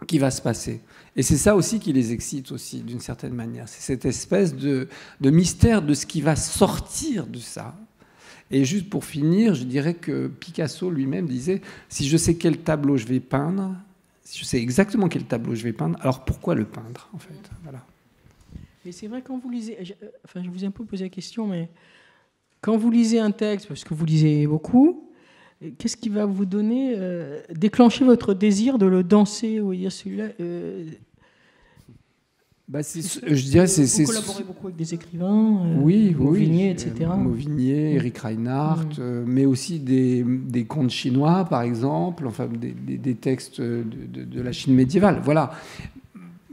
qui va se passer. Et c'est ça aussi qui les excite aussi, d'une certaine manière. C'est cette espèce de mystère de ce qui va sortir de ça. Et juste pour finir, je dirais que Picasso lui-même disait « Si je sais quel tableau je vais peindre, si je sais exactement quel tableau je vais peindre, alors pourquoi le peindre, en fait ?» Voilà. Et c'est vrai, quand vous lisez... Enfin, je vous ai un peu posé la question, mais quand vous lisez un texte, parce que vous lisez beaucoup, qu'est-ce qui va vous donner, déclencher votre désir de le danser, ou dire celui-là je dirais vous collaborez beaucoup avec des écrivains, Mauvigné, etc. Mauvigné, Eric Reinhardt, mais aussi des contes chinois, par exemple, enfin des textes de la Chine médiévale. Voilà.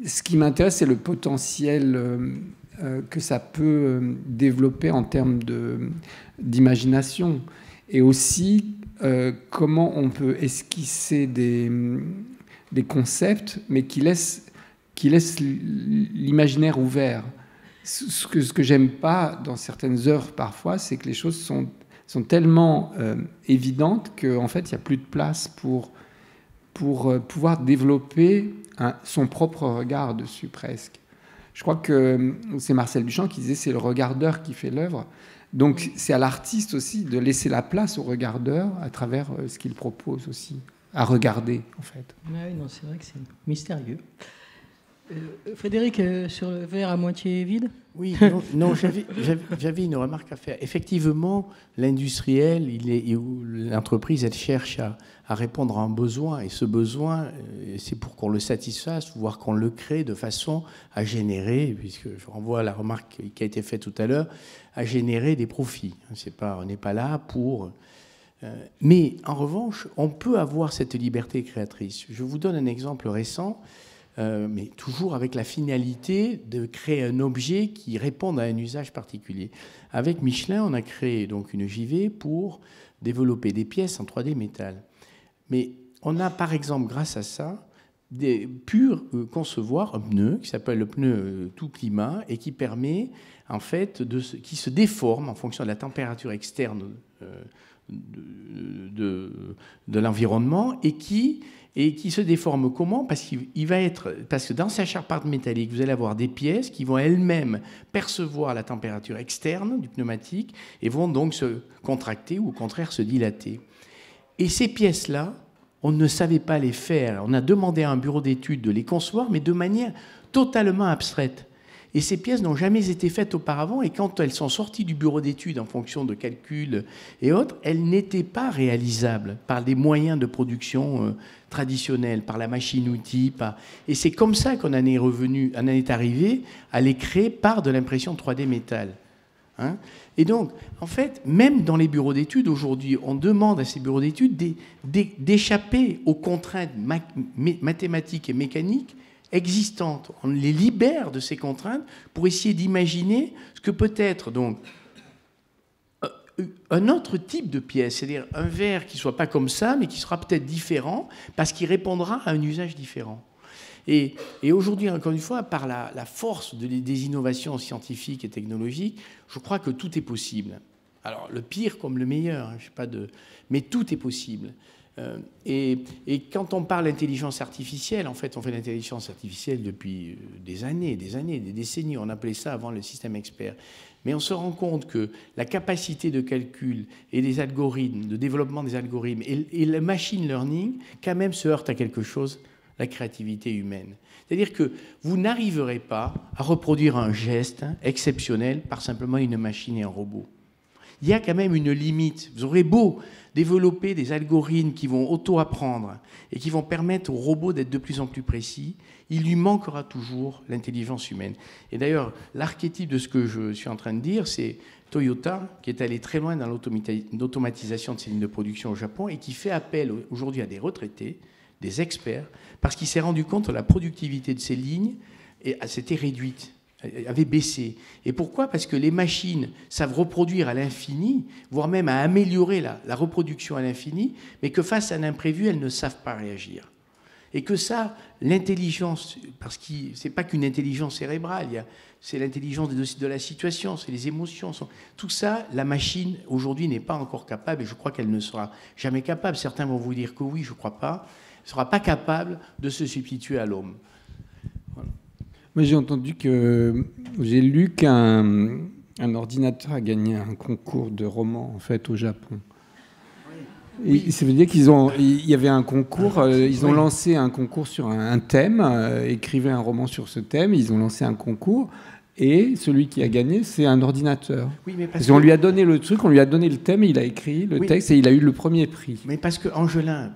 Ce qui m'intéresse, c'est le potentiel que ça peut développer en termes d'imagination, et aussi comment on peut esquisser des concepts, mais qui laissent l'imaginaire ouvert. Ce que j'aime pas dans certaines œuvres parfois, c'est que les choses sont tellement évidentes qu'en fait, il n'y a plus de place pour pouvoir développer son propre regard dessus, presque. Je crois que c'est Marcel Duchamp qui disait c'est le regardeur qui fait l'œuvre. Donc c'est à l'artiste aussi de laisser la place au regardeur à travers ce qu'il propose aussi, à regarder, en fait. Oui, non, c'est vrai que c'est mystérieux. Frédéric, sur le verre à moitié vide? Oui, non, j'avais une remarque à faire. Effectivement, l'industriel, ou l'entreprise, elle cherche à répondre à un besoin, et ce besoin, c'est pour qu'on le satisfasse, voire qu'on le crée de façon à générer, puisque je renvoie à la remarque qui a été faite tout à l'heure, à générer des profits. On n'est pas là pour... Mais en revanche, on peut avoir cette liberté créatrice. Je vous donne un exemple récent. Mais toujours avec la finalité de créer un objet qui réponde à un usage particulier. Avec Michelin, on a créé donc une JV pour développer des pièces en 3D métal. Mais on a par exemple, grâce à ça, pu concevoir un pneu qui s'appelle le pneu tout climat et qui permet en fait qui se déforme en fonction de la température externe de l'environnement et qui se déforme comment? Parce que dans sa charpente métallique, vous allez avoir des pièces qui vont elles-mêmes percevoir la température externe du pneumatique et vont donc se contracter ou au contraire se dilater. Et ces pièces-là, on ne savait pas les faire. On a demandé à un bureau d'études de les concevoir, mais de manière totalement abstraite. Et ces pièces n'ont jamais été faites auparavant, et quand elles sont sorties du bureau d'études en fonction de calculs et autres, elles n'étaient pas réalisables par des moyens de production traditionnels, par la machine-outil. Et c'est comme ça qu'on en est arrivé à les créer par de l'impression 3D métal. Hein? Et donc, en fait, même dans les bureaux d'études, aujourd'hui, on demande à ces bureaux d'études d'échapper aux contraintes mathématiques et mécaniques existantes. On les libère de ces contraintes pour essayer d'imaginer ce que peut être donc un autre type de pièce, c'est-à-dire un verre qui ne soit pas comme ça, mais qui sera peut-être différent, parce qu'il répondra à un usage différent. Et aujourd'hui, encore une fois, par la force des innovations scientifiques et technologiques, je crois que tout est possible. Alors, le pire comme le meilleur, hein, mais tout est possible. Et quand on parle d'intelligence artificielle, en fait, on fait l'intelligence artificielle depuis des années, des décennies. On appelait ça avant le système expert. Mais on se rend compte que la capacité de calcul et des algorithmes, de développement des algorithmes et le machine learning, quand même, se heurtent à quelque chose, la créativité humaine. C'est-à-dire que vous n'arriverez pas à reproduire un geste exceptionnel par simplement une machine et un robot. Il y a quand même une limite. Vous aurez beau développer des algorithmes qui vont auto-apprendre et qui vont permettre aux robots d'être de plus en plus précis, il lui manquera toujours l'intelligence humaine. Et d'ailleurs, l'archétype de ce que je suis en train de dire, c'est Toyota, qui est allé très loin dans l'automatisation de ses lignes de production au Japon et qui fait appel aujourd'hui à des retraités, des experts, parce qu'il s'est rendu compte que la productivité de ces lignes s'était réduite, avait baissé. Et pourquoi? Parce que les machines savent reproduire à l'infini, voire même à améliorer la reproduction à l'infini, mais que face à un imprévu, elles ne savent pas réagir. Et que ça, l'intelligence, parce que ce n'est pas qu'une intelligence cérébrale, c'est l'intelligence de la situation, c'est les émotions. Tout ça, la machine, aujourd'hui, n'est pas encore capable, et je crois qu'elle ne sera jamais capable. Certains vont vous dire que oui, je ne crois pas. Elle ne sera pas capable de se substituer à l'homme. Voilà. Moi, j'ai lu qu'un ordinateur a gagné un concours de romans, en fait, au Japon. Oui. Et ça veut dire il y avait un concours, ils ont lancé un concours sur un thème, écrivez un roman sur ce thème, ils ont lancé un concours, et celui qui a gagné, c'est un ordinateur. Oui, mais parce qu'on lui a donné le truc, on lui a donné le thème, et il a écrit le texte, et il a eu le premier prix. Mais parce que, Angelin,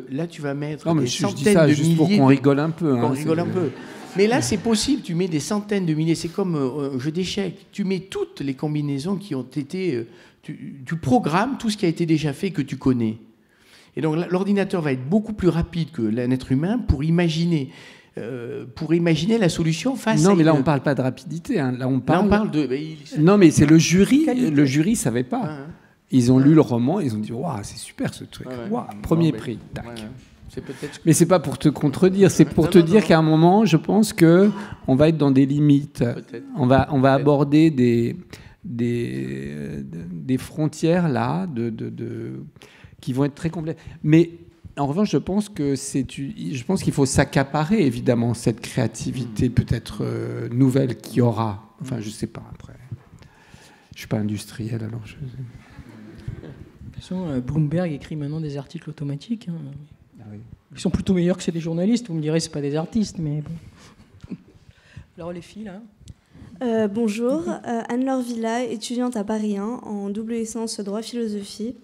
là, tu vas mettre des centaines je dis ça de juste milliers... pour qu'on rigole un peu. On rigole un peu. Mais là, c'est possible, tu mets des centaines de milliers, c'est comme un jeu d'échecs. Tu mets toutes les combinaisons qui ont été... Tu programmes tout ce qui a été déjà fait que tu connais. Et donc, l'ordinateur va être beaucoup plus rapide que l'être humain pour imaginer la solution face à... Non, mais là, on ne parle pas de rapidité. Hein. Là, on parle de... Non, mais c'est le jury. Le jury ne savait pas. Ils ont lu le roman, ils ont dit « Waouh, c'est super ce truc. Wow, premier prix. Tac. » Mais c'est pas pour te contredire, c'est pour te dire qu'à un moment, je pense que on va être dans des limites. On va aborder des frontières là, qui vont être très complexes. Mais en revanche, je pense qu'il faut s'accaparer évidemment cette créativité peut-être nouvelle qu'il y aura. Enfin, je sais pas après. Je suis pas industriel alors. De toute façon, Bloomberg écrit maintenant des articles automatiques. Hein. Ils sont plutôt meilleurs que ceux des journalistes. Vous me direz, c'est pas des artistes, mais bon. Alors les filles, là. Bonjour, Anne-Laure Villa, étudiante à Paris 1 en double licence droit-philosophie.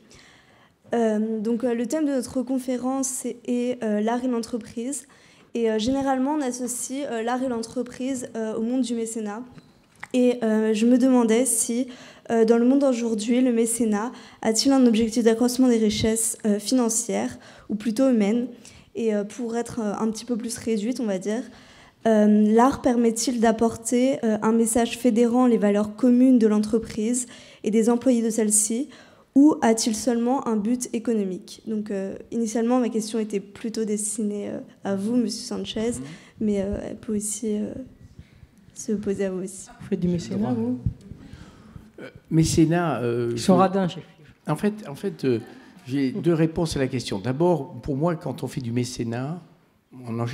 Le thème de notre conférence est l'art et l'entreprise. Et généralement, on associe l'art et l'entreprise au monde du mécénat. Et je me demandais si, dans le monde d'aujourd'hui, le mécénat a-t-il un objectif d'accroissement des richesses financières ou plutôt humaines? Et pour être un petit peu plus réduite, on va dire, l'art permet-il d'apporter un message fédérant les valeurs communes de l'entreprise et des employés de celle-ci, ou a-t-il seulement un but économique? Donc, initialement, ma question était plutôt destinée à vous, Monsieur Sanchez, mais elle peut aussi se poser à vous aussi. Vous faites du mécénat, vous? Mécénat... Ils sont radins, chef. En fait j'ai deux réponses à la question. D'abord, pour moi, quand on fait du mécénat,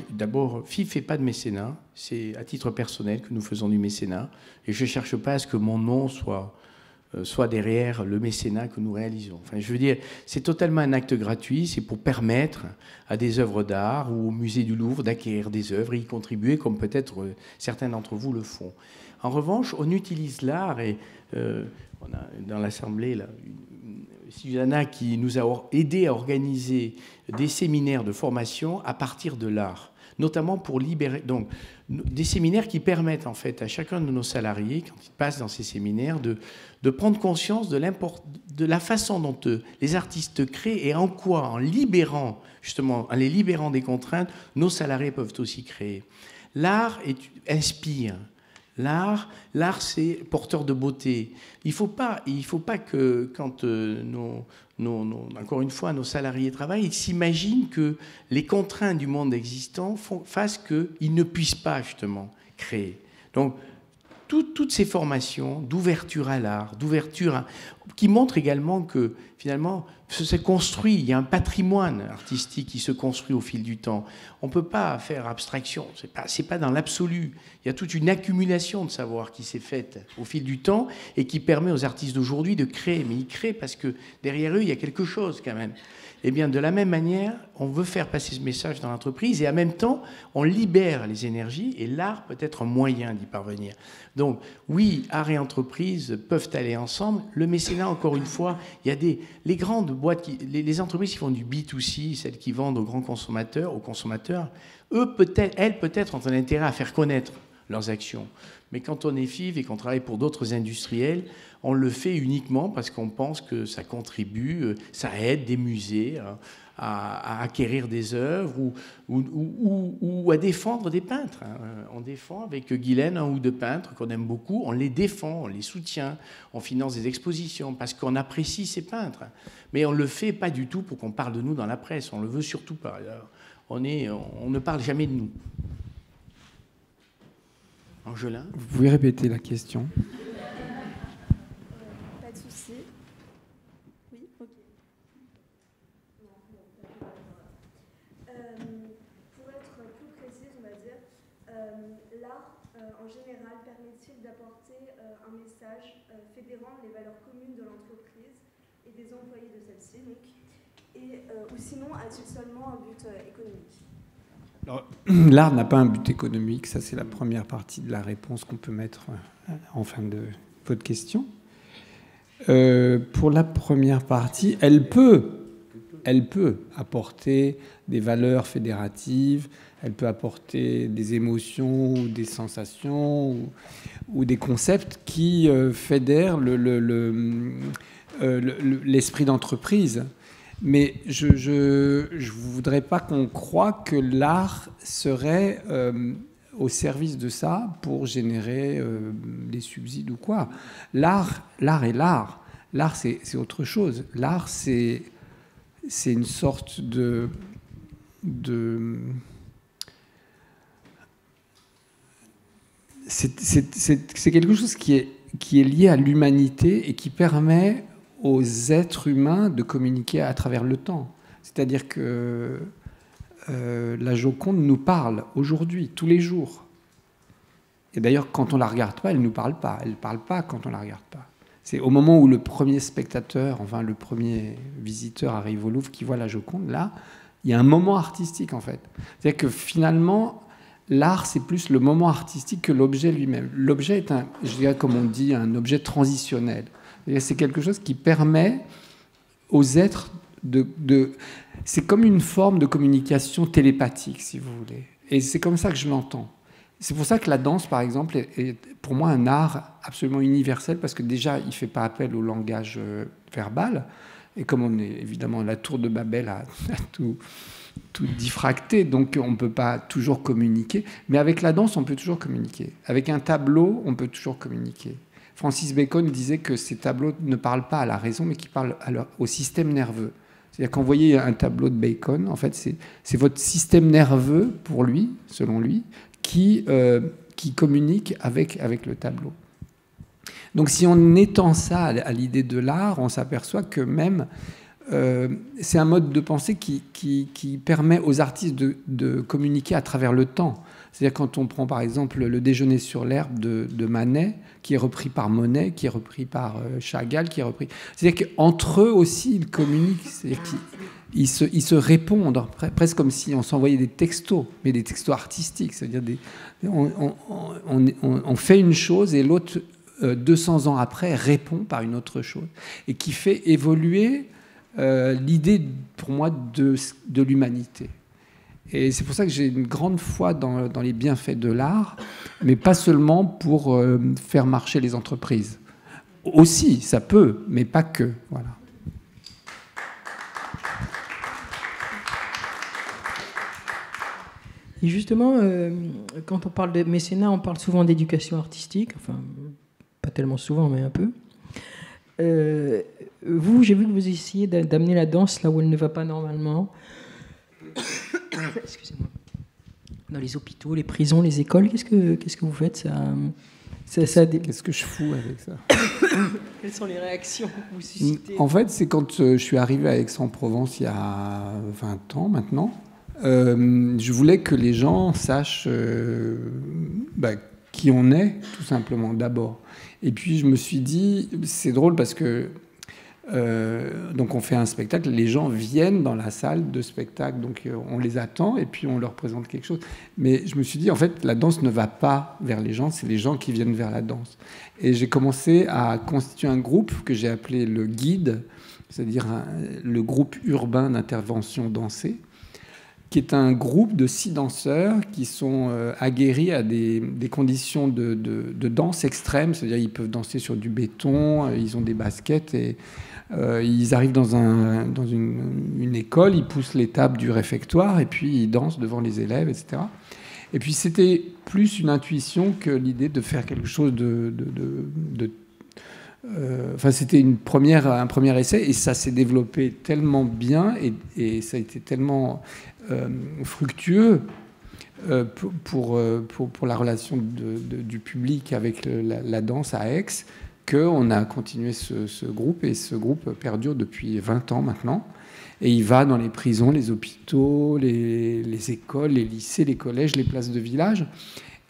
d'abord, FIF ne fait pas de mécénat. C'est à titre personnel que nous faisons du mécénat. Et je ne cherche pas à ce que mon nom soit derrière le mécénat que nous réalisons. Enfin, je veux dire, c'est totalement un acte gratuit. C'est pour permettre à des œuvres d'art ou au musée du Louvre d'acquérir des œuvres et y contribuer, comme peut-être certains d'entre vous le font. En revanche, on utilise l'art et on a dans l'Assemblée là, Susanna qui nous a aidé à organiser des séminaires de formation à partir de l'art, notamment pour libérer, donc des séminaires qui permettent en fait à chacun de nos salariés, quand ils passent dans ces séminaires, de prendre conscience de la façon dont les artistes créent et en quoi, en les libérant des contraintes, nos salariés peuvent aussi créer. L'art inspire. L'art, c'est porteur de beauté. Il ne faut pas que, quand encore une fois, nos salariés travaillent, ils s'imaginent que les contraintes du monde existant fassent qu'ils ne puissent pas, justement, créer. Donc, toutes ces formations d'ouverture à l'art, qui montrent également que, finalement, se construit, il y a un patrimoine artistique qui se construit au fil du temps. On ne peut pas faire abstraction, c'est pas dans l'absolu. Il y a toute une accumulation de savoir qui s'est faite au fil du temps et qui permet aux artistes d'aujourd'hui de créer. Mais ils créent parce que derrière eux, il y a quelque chose quand même. Eh bien, de la même manière, on veut faire passer ce message dans l'entreprise et en même temps, on libère les énergies et l'art peut être un moyen d'y parvenir. Donc, oui, art et entreprise peuvent aller ensemble. Le mécénat, encore une fois, il y a les grandes boîtes, les entreprises qui font du B2C, celles qui vendent aux grands consommateurs, elles peut-être ont un intérêt à faire connaître leurs actions. Mais quand on est FIV et qu'on travaille pour d'autres industriels, on le fait uniquement parce qu'on pense que ça contribue, ça aide des musées à acquérir des œuvres ou à défendre des peintres. On défend avec Guylaine un ou deux peintres qu'on aime beaucoup, on les défend, on les soutient, on finance des expositions parce qu'on apprécie ces peintres. Mais on ne le fait pas du tout pour qu'on parle de nous dans la presse, on ne le veut surtout pas. On ne parle jamais de nous. Angelin ? Vous pouvez répéter la question ? Pas de souci. Oui, ok. Pour être plus précise, on va dire, l'art, en général, permet-il d'apporter un message fédérant les valeurs communes de l'entreprise et des employés de celle-ci, donc, ou sinon, a-t-il seulement un but économique ? Alors, l'art n'a pas un but économique, ça c'est la première partie de la réponse qu'on peut mettre en fin de votre question. Pour la première partie, elle peut apporter des valeurs fédératives, elle peut apporter des émotions ou des sensations ou des concepts qui fédèrent l'esprit d'entreprise. Mais je ne voudrais pas qu'on croie que l'art serait au service de ça pour générer des subsides ou quoi. L'art est l'art. L'art, c'est autre chose. L'art, c'est une sorte c'est quelque chose qui est lié à l'humanité et qui permet aux êtres humains de communiquer à travers le temps. C'est-à-dire que la Joconde nous parle aujourd'hui, tous les jours. Et d'ailleurs, quand on ne la regarde pas, elle ne nous parle pas. Elle ne parle pas quand on ne la regarde pas. C'est au moment où le premier spectateur, enfin le premier visiteur arrive au Louvre qui voit la Joconde, là, il y a un moment artistique en fait. C'est-à-dire que finalement, l'art, c'est plus le moment artistique que l'objet lui-même. L'objet est, je dirais, comme on dit, un objet transitionnel. C'est quelque chose qui permet aux êtres c'est comme une forme de communication télépathique, si vous voulez. Et c'est comme ça que je l'entends. C'est pour ça que la danse, par exemple, est pour moi un art absolument universel, parce que déjà, il ne fait pas appel au langage verbal. Et comme on est évidemment la tour de Babel à tout diffracté, donc on ne peut pas toujours communiquer. Mais avec la danse, on peut toujours communiquer. Avec un tableau, on peut toujours communiquer. Francis Bacon disait que ces tableaux ne parlent pas à la raison, mais qu'ils parlent au système nerveux. C'est-à-dire quand vous voyez un tableau de Bacon, en fait, c'est votre système nerveux, pour lui, selon lui, qui communique avec le tableau. Donc si on étend ça à l'idée de l'art, on s'aperçoit que même c'est un mode de pensée qui permet aux artistes de communiquer à travers le temps. C'est-à-dire quand on prend par exemple Le déjeuner sur l'herbe de Manet, qui est repris par Monet, qui est repris par Chagall, qui est repris... C'est-à-dire qu'entre eux aussi, ils communiquent. C'est-à-dire qu'ils se répondent, presque comme si on s'envoyait des textos, mais des textos artistiques. C'est-à-dire on fait une chose et l'autre, 200 ans après, répond par une autre chose. Et qui fait évoluer l'idée, pour moi, de l'humanité. Et c'est pour ça que j'ai une grande foi dans les bienfaits de l'art, mais pas seulement pour faire marcher les entreprises. Aussi, ça peut, mais pas que. Voilà. Et justement, quand on parle de mécénat, on parle souvent d'éducation artistique, enfin, pas tellement souvent, mais un peu. Vous, j'ai vu que vous essayez d'amener la danse là où elle ne va pas normalement. Excusez-moi. Dans les hôpitaux, les prisons, les écoles, qu'est-ce que vous faites Qu'est-ce que je fous avec ça? Quelles sont les réactions que vous suscitez? En fait, c'est quand je suis arrivé à Aix-en-Provence il y a 20 ans maintenant. Je voulais que les gens sachent qui on est, tout simplement, d'abord. Et puis je me suis dit, c'est drôle parce que donc on fait un spectacle, les gens viennent dans la salle de spectacle, donc on les attend et puis on leur présente quelque chose. Mais je me suis dit, en fait, la danse ne va pas vers les gens, c'est les gens qui viennent vers la danse. Et j'ai commencé à constituer un groupe que j'ai appelé le Guide, c'est-à-dire le groupe urbain d'intervention dansée, qui est un groupe de 6 danseurs qui sont aguerris à des conditions de danse extrêmes, c'est-à-dire ils peuvent danser sur du béton, ils ont des baskets et ils arrivent dans une école, ils poussent les tables du réfectoire et puis ils dansent devant les élèves, etc. Et puis c'était plus une intuition que l'idée de faire quelque chose enfin, c'était un premier essai et ça s'est développé tellement bien et ça a été tellement fructueux pour la relation du public avec la danse à Aix qu'on a continué ce groupe et ce groupe perdure depuis 20 ans maintenant. Et il va dans les prisons, les hôpitaux, les écoles, les lycées, les collèges, les places de village.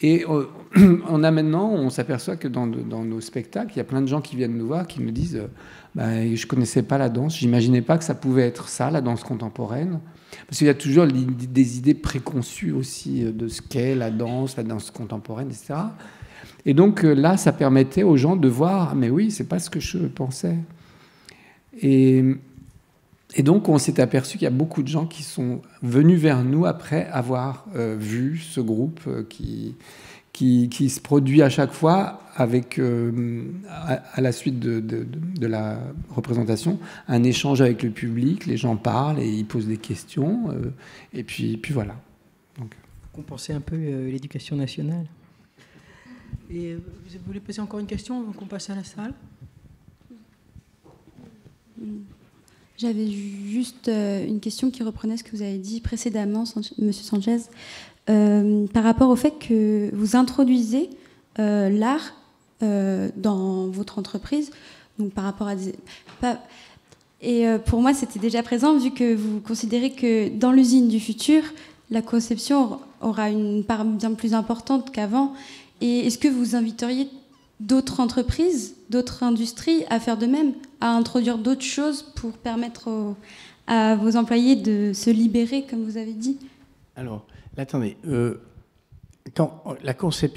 Et on s'aperçoit que dans nos spectacles, il y a plein de gens qui viennent nous voir, qui nous disent je ne connaissais pas la danse, j'imaginais pas que ça pouvait être ça, la danse contemporaine. Parce qu'il y a toujours des idées préconçues aussi de ce qu'est la danse contemporaine, etc. Et donc là, ça permettait aux gens de voir, mais oui, c'est pas ce que je pensais. Et donc, on s'est aperçu qu'il y a beaucoup de gens qui sont venus vers nous après avoir vu ce groupe qui se produit à chaque fois avec, à la suite de la représentation, un échange avec le public. Les gens parlent et ils posent des questions. Et puis voilà. Donc. Compenser un peu l'éducation nationale. Et vous voulez poser encore une question avant qu'on passe à la salle? J'avais juste une question qui reprenait ce que vous avez dit précédemment, Monsieur Sanchez, par rapport au fait que vous introduisez l'art dans votre entreprise, donc par rapport à et pour moi c'était déjà présent vu que vous considérez que dans l'usine du futur, la conception aura une part bien plus importante qu'avant. Et est-ce que vous inviteriez d'autres entreprises, d'autres industries à faire de même, à introduire d'autres choses pour permettre à vos employés de se libérer, comme vous avez dit? Alors, là, attendez.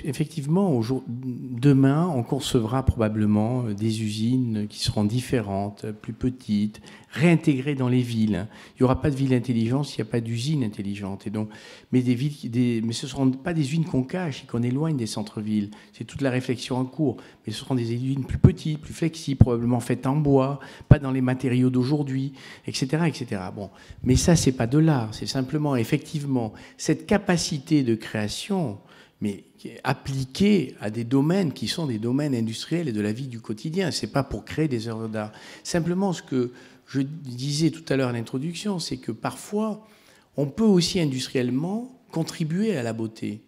Effectivement, demain, on concevra probablement des usines qui seront différentes, plus petites, réintégrées dans les villes. Il n'y aura pas de ville intelligente s'il n'y a pas d'usine intelligente. Et donc, mais ce ne seront pas des usines qu'on cache et qu'on éloigne des centres-villes. C'est toute la réflexion en cours. Mais ce seront des usines plus petites, plus flexibles, probablement faites en bois, pas dans les matériaux d'aujourd'hui, etc., etc. Bon, mais ça, c'est pas de l'art. C'est simplement, effectivement, cette capacité de création, mais appliquée à des domaines qui sont des domaines industriels et de la vie du quotidien. Ce n'est pas pour créer des œuvres d'art. Simplement, ce que je disais tout à l'heure à l'introduction, c'est que parfois, on peut aussi industriellement contribuer à la beauté.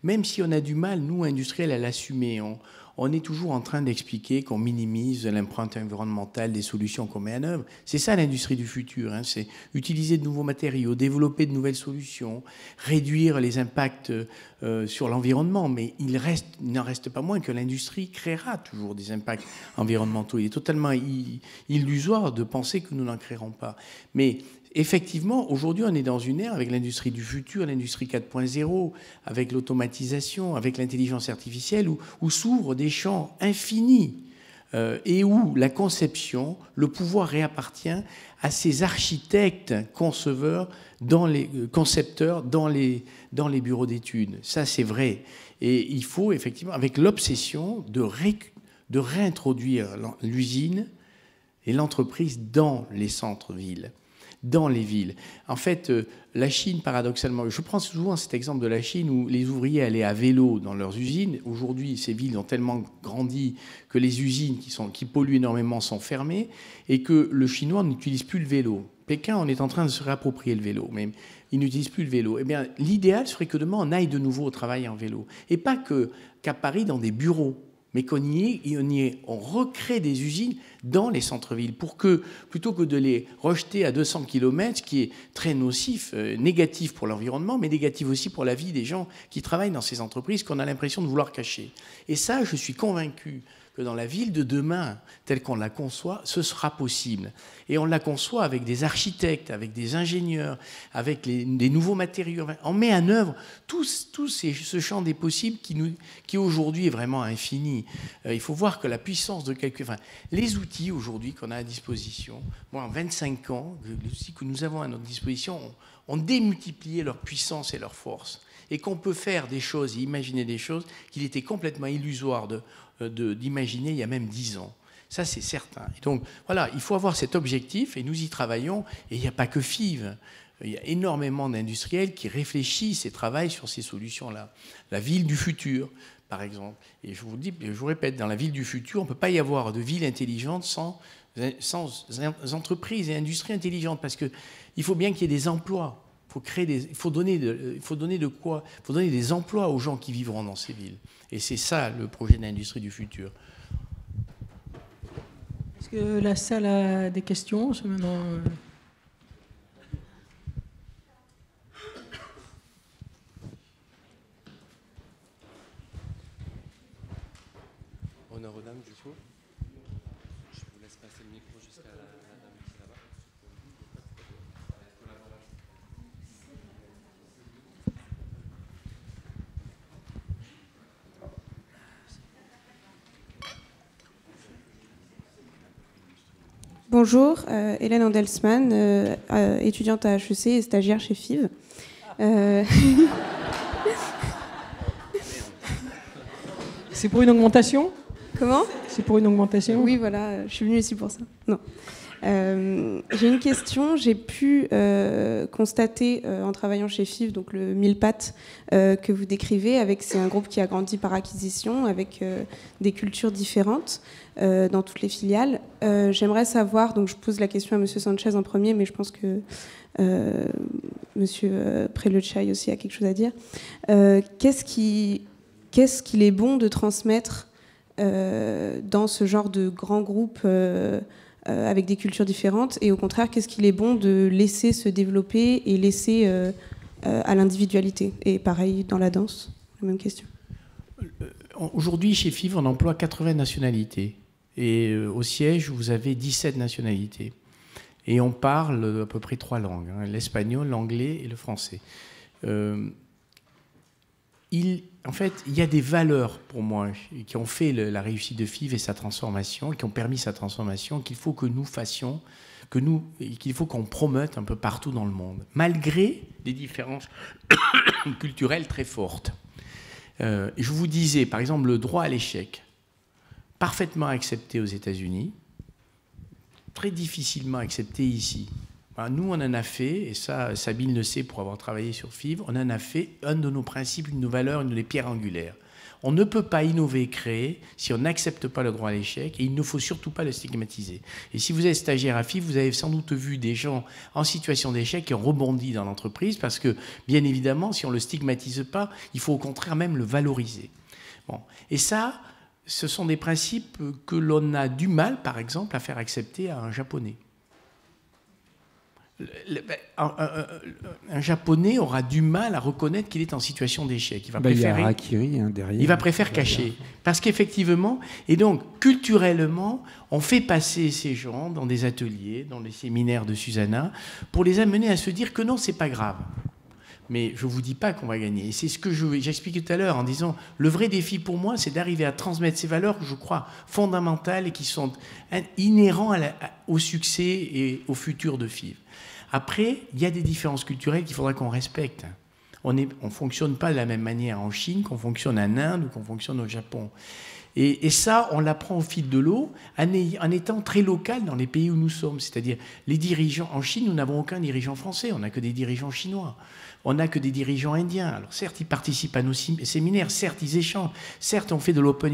Même si on a du mal, nous, industriels, à l'assumer. On est toujours en train d'expliquer qu'on minimise l'empreinte environnementale des solutions qu'on met en œuvre. C'est ça l'industrie du futur, hein. C'est utiliser de nouveaux matériaux, développer de nouvelles solutions, réduire les impacts sur l'environnement. Mais il n'en reste pas moins que l'industrie créera toujours des impacts environnementaux. Il est totalement illusoire de penser que nous n'en créerons pas. Mais effectivement, aujourd'hui, on est dans une ère avec l'industrie du futur, l'industrie 4.0, avec l'automatisation, avec l'intelligence artificielle, où s'ouvrent des champs infinis et où la conception, le pouvoir réappartient à ces architectes, concepteurs dans les bureaux d'études. Ça, c'est vrai. Et il faut effectivement, avec l'obsession de réintroduire l'usine et l'entreprise dans les centres-villes, dans les villes. En fait, la Chine, paradoxalement, je prends souvent cet exemple de la Chine où les ouvriers allaient à vélo dans leurs usines. Aujourd'hui, ces villes ont tellement grandi que les usines qui polluent énormément sont fermées et que le Chinois n'utilise plus le vélo. Pékin, on est en train de se réapproprier le vélo, mais ils n'utilisent plus le vélo. Eh bien, l'idéal serait que demain, on aille de nouveau au travail en vélo. Et pas qu'à Paris, dans des bureaux, mais on recrée des usines dans les centres-villes pour que, plutôt que de les rejeter à 200 km, ce qui est très nocif, négatif pour l'environnement, mais négatif aussi pour la vie des gens qui travaillent dans ces entreprises qu'on a l'impression de vouloir cacher. Et ça, je suis convaincu que dans la ville de demain, telle qu'on la conçoit, ce sera possible. Et on la conçoit avec des architectes, avec des ingénieurs, avec des nouveaux matériaux. On met en œuvre tout ce champ des possibles qui aujourd'hui est vraiment infini. Il faut voir que la puissance de les outils aujourd'hui qu'on a à disposition, en 25 ans, les outils que nous avons à notre disposition ont démultiplié leur puissance et leur force. Et qu'on peut faire des choses et imaginer des choses qu'il était complètement illusoire d'imaginer il y a même 10 ans. Ça, c'est certain. Et donc, voilà, il faut avoir cet objectif et nous y travaillons. Et il n'y a pas que FIV. Il y a énormément d'industriels qui réfléchissent et travaillent sur ces solutions-là. La ville du futur, par exemple. Et je vous répète, dans la ville du futur, on ne peut pas y avoir de ville intelligente sans entreprises et industries intelligentes. Parce qu'il faut bien qu'il y ait des emplois. Il faut donner des emplois aux gens qui vivront dans ces villes. Et c'est ça le projet de l'industrie du futur. Est-ce que la salle a des questions? Maintenant, Honneur aux dames, du coup. Je vous laisse passer le micro jusqu'à la dame qui est là-bas. Bonjour, Hélène Andelsman, étudiante à HEC et stagiaire chez FIV. C'est pour une augmentation? Comment? C'est pour une augmentation? Oui, voilà, je suis venue ici pour ça. Non. J'ai une question. J'ai pu constater en travaillant chez FIV, donc le mille pattes que vous décrivez, c'est un groupe qui a grandi par acquisition, avec des cultures différentes dans toutes les filiales. J'aimerais savoir, donc je pose la question à M. Sanchez en premier, mais je pense que M. Pré-Le-Chai aussi a quelque chose à dire. Qu'est-ce qu'il est bon de transmettre dans ce genre de grands groupes avec des cultures différentes, et au contraire, qu'est-ce qu'il est bon de laisser se développer et laisser à l'individualité? Et pareil dans la danse, la même question. Aujourd'hui, chez FIV, on emploie 80 nationalités. Et au siège, vous avez 17 nationalités. Et on parle à peu près 3 langues, l'espagnol, l'anglais et le français. Il en fait, il y a des valeurs pour moi qui ont fait la réussite de FIV et sa transformation, qui ont permis sa transformation, qu'il faut que nous fassions, qu'il faut qu'on promeute un peu partout dans le monde, malgré des différences culturelles très fortes. Je vous disais, par exemple, le droit à l'échec, parfaitement accepté aux États-Unis, très difficilement accepté ici. Nous, on en a fait, et ça, Sabine le sait pour avoir travaillé sur FIV, on en a fait un de nos principes, une de nos valeurs, une des pierres angulaires. On ne peut pas innover et créer si on n'accepte pas le droit à l'échec, et il ne faut surtout pas le stigmatiser. Et si vous êtes stagiaire à FIV, vous avez sans doute vu des gens en situation d'échec qui ont rebondi dans l'entreprise, parce que, bien évidemment, si on ne le stigmatise pas, il faut au contraire même le valoriser. Bon. Et ça, ce sont des principes que l'on a du mal, par exemple, à faire accepter à un Japonais. Un Japonais aura du mal à reconnaître qu'il est en situation d'échec. Il va préférer, il y a Harakiri derrière. Il va préférer cacher. Parce qu'effectivement, et donc culturellement, on fait passer ces gens dans des ateliers, dans les séminaires de Susanna, pour les amener à se dire que non, c'est pas grave. Mais je ne vous dis pas qu'on va gagner. Et c'est ce que j'expliquais tout à l'heure en disant, le vrai défi pour moi, c'est d'arriver à transmettre ces valeurs que je crois fondamentales et qui sont inhérents au succès et au futur de FIV. Après, il y a des différences culturelles qu'il faudra qu'on respecte. On ne fonctionne pas de la même manière en Chine qu'on fonctionne en Inde ou qu'on fonctionne au Japon. Et ça, on l'apprend au fil de l'eau en étant très local dans les pays où nous sommes. C'est-à-dire, les dirigeants en Chine, nous n'avons aucun dirigeant français, on n'a que des dirigeants chinois. On n'a que des dirigeants indiens. Alors certes, ils participent à nos séminaires, certes, ils échangent, certes, on fait de l'open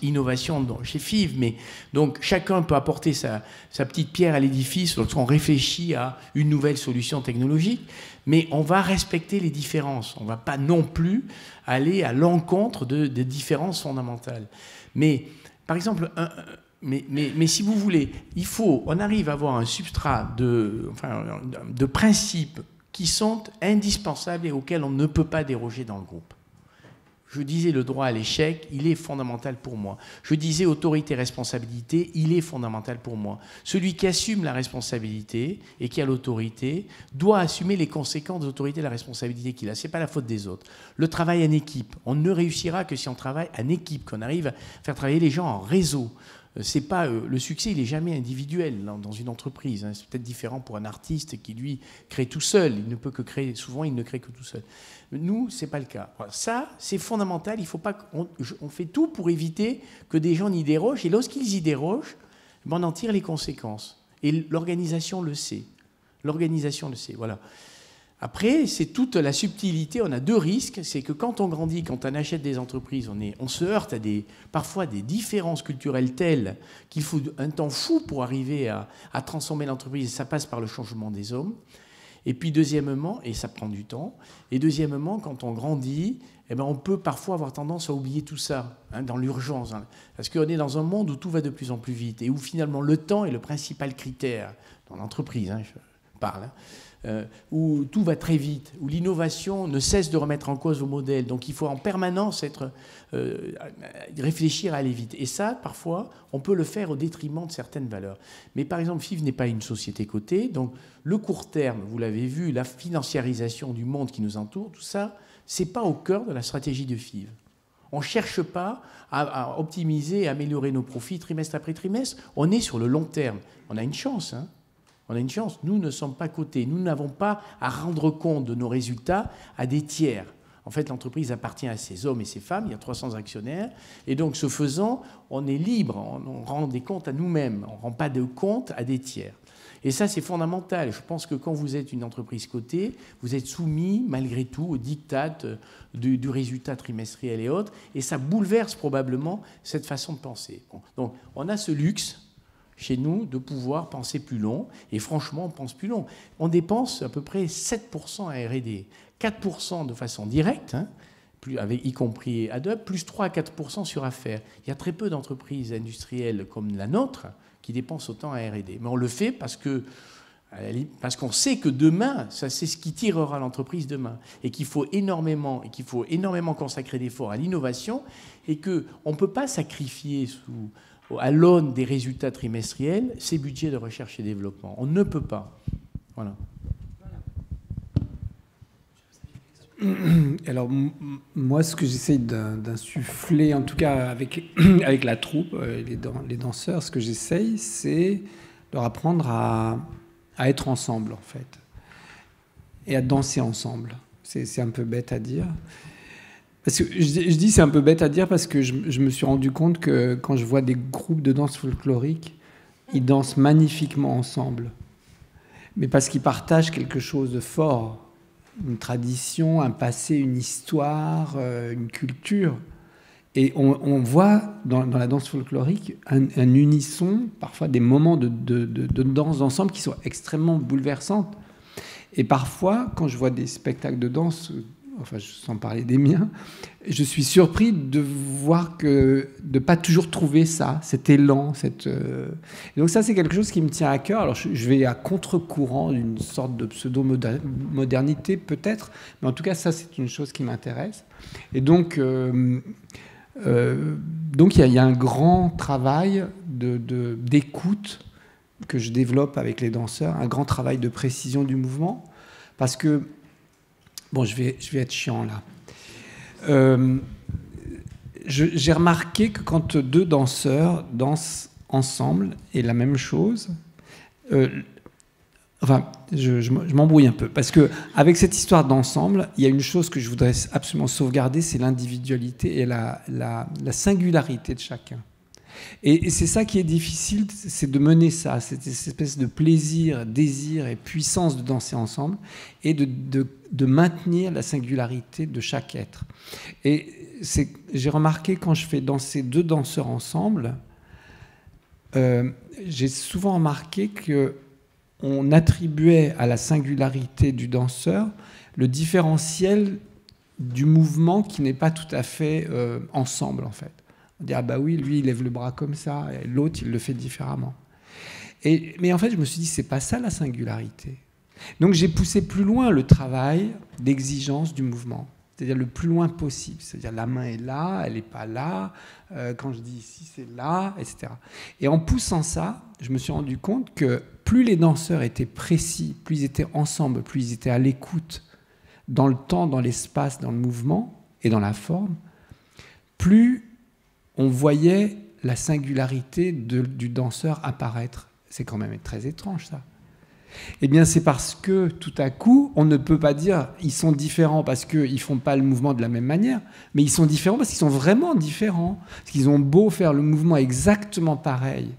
innovation chez FIV, mais donc chacun peut apporter sa petite pierre à l'édifice lorsqu'on réfléchit à une nouvelle solution technologique, mais on va respecter les différences. On ne va pas non plus aller à l'encontre de différences fondamentales. Mais, par exemple, mais si vous voulez, on arrive à avoir un substrat de principes qui sont indispensables et auxquels on ne peut pas déroger dans le groupe. Je disais le droit à l'échec, il est fondamental pour moi. Je disais autorité-responsabilité, il est fondamental pour moi. Celui qui assume la responsabilité et qui a l'autorité doit assumer les conséquences de l'autorité et de la responsabilité qu'il a. Ce n'est pas la faute des autres. Le travail en équipe, on ne réussira que si on travaille en équipe, qu'on arrive à faire travailler les gens en réseau. C'est pas, le succès, il n'est jamais individuel dans une entreprise. C'est peut-être différent pour un artiste qui, lui, crée tout seul. Il ne peut que créer, souvent, il ne crée que tout seul. Nous, ce n'est pas le cas. Ça, c'est fondamental. Il faut pas on fait tout pour éviter que des gens y dérogent. Et lorsqu'ils y dérogent, on en tire les conséquences. Et l'organisation le sait. L'organisation le sait, voilà. Après, c'est toute la subtilité. On a deux risques. C'est que quand on grandit, quand on achète des entreprises, on se heurte à parfois des différences culturelles telles qu'il faut un temps fou pour arriver à transformer l'entreprise. Ça passe par le changement des hommes. Et puis deuxièmement, et ça prend du temps, et deuxièmement, quand on grandit, on peut parfois avoir tendance à oublier tout ça, dans l'urgence. Parce qu'on est dans un monde où tout va de plus en plus vite et où finalement le temps est le principal critère dans l'entreprise, je parle, où tout va très vite, où l'innovation ne cesse de remettre en cause vos modèles. Donc il faut en permanence réfléchir à aller vite. Et ça, parfois, on peut le faire au détriment de certaines valeurs. Mais par exemple, FIV n'est pas une société cotée, donc le court terme, vous l'avez vu, la financiarisation du monde qui nous entoure, tout ça, ce n'est pas au cœur de la stratégie de FIV. On ne cherche pas à optimiser et améliorer nos profits trimestre après trimestre. On est sur le long terme. On a une chance, On a une chance. Nous ne sommes pas cotés. Nous n'avons pas à rendre compte de nos résultats à des tiers. En fait, l'entreprise appartient à ces hommes et ces femmes. Il y a 300 actionnaires. Et donc, ce faisant, on est libre. On rend des comptes à nous-mêmes. On ne rend pas de comptes à des tiers. Et ça, c'est fondamental. Je pense que quand vous êtes une entreprise cotée, vous êtes soumis, malgré tout, aux diktats du résultat trimestriel et autres. Et ça bouleverse probablement cette façon de penser. Bon. Donc, on a ce luxe chez nous de pouvoir penser plus long, et franchement, on pense plus long. On dépense à peu près 7% à R&D, 4% de façon directe, y compris Adobe, plus 3 à 4% sur affaires. Il y a très peu d'entreprises industrielles comme la nôtre qui dépensent autant à R&D. Mais on le fait parce qu'on sait que demain, c'est ce qui tirera l'entreprise demain, et qu'il faut énormément consacrer d'efforts à l'innovation, et qu'on ne peut pas sacrifier à l'aune des résultats trimestriels ces budgets de recherche et développement. On ne peut pas. Voilà. Alors, moi, ce que j'essaye d'insuffler, en tout cas avec la troupe, les danseurs, ce que j'essaye, c'est leur apprendre à être ensemble, en fait, et à danser ensemble. C'est un peu bête à dire. Parce que je dis c'est un peu bête à dire parce que je me suis rendu compte que quand je vois des groupes de danse folklorique, ils dansent magnifiquement ensemble. Mais parce qu'ils partagent quelque chose de fort, une tradition, un passé, une histoire, une culture. Et on voit dans la danse folklorique un unisson, parfois des moments de danse ensemble qui sont extrêmement bouleversantes. Et parfois, quand je vois des spectacles de danse, enfin sans parler des miens, je suis surpris de voir de ne pas toujours trouver ça, cet élan. Et donc ça, c'est quelque chose qui me tient à cœur. Alors je vais à contre-courant d'une sorte de pseudo-modernité peut-être, mais en tout cas, ça, c'est une chose qui m'intéresse. Et donc il y a un grand travail d'écoute que je développe avec les danseurs, un grand travail de précision du mouvement, parce que, bon, je vais être chiant là. J'ai remarqué que quand deux danseurs dansent ensemble, et la même chose, enfin, je m'embrouille un peu, parce qu'avec cette histoire d'ensemble, il y a une chose que je voudrais absolument sauvegarder, c'est l'individualité et la singularité de chacun. Et c'est ça qui est difficile, c'est de mener ça, cette espèce de plaisir, désir et puissance de danser ensemble, et de maintenir la singularité de chaque être. Et j'ai remarqué quand je fais danser deux danseurs ensemble, j'ai souvent remarqué qu'on attribuait à la singularité du danseur le différentiel du mouvement qui n'est pas tout à fait ensemble, en fait. On dit, ah bah oui, lui, il lève le bras comme ça, et l'autre, il le fait différemment. Mais en fait, je me suis dit, c'est pas ça la singularité. Donc j'ai poussé plus loin le travail d'exigence du mouvement, c'est-à-dire le plus loin possible. C'est-à-dire la main est là, elle n'est pas là, quand je dis ici, c'est là, etc. Et en poussant ça, je me suis rendu compte que plus les danseurs étaient précis, plus ils étaient ensemble, plus ils étaient à l'écoute, dans le temps, dans l'espace, dans le mouvement et dans la forme, plus on voyait la singularité du danseur apparaître. C'est quand même très étrange, ça. Eh bien, c'est parce que, tout à coup, on ne peut pas dire ils sont différents parce qu'ils ne font pas le mouvement de la même manière, mais ils sont différents parce qu'ils sont vraiment différents. Parce qu'ils ont beau faire le mouvement exactement pareil,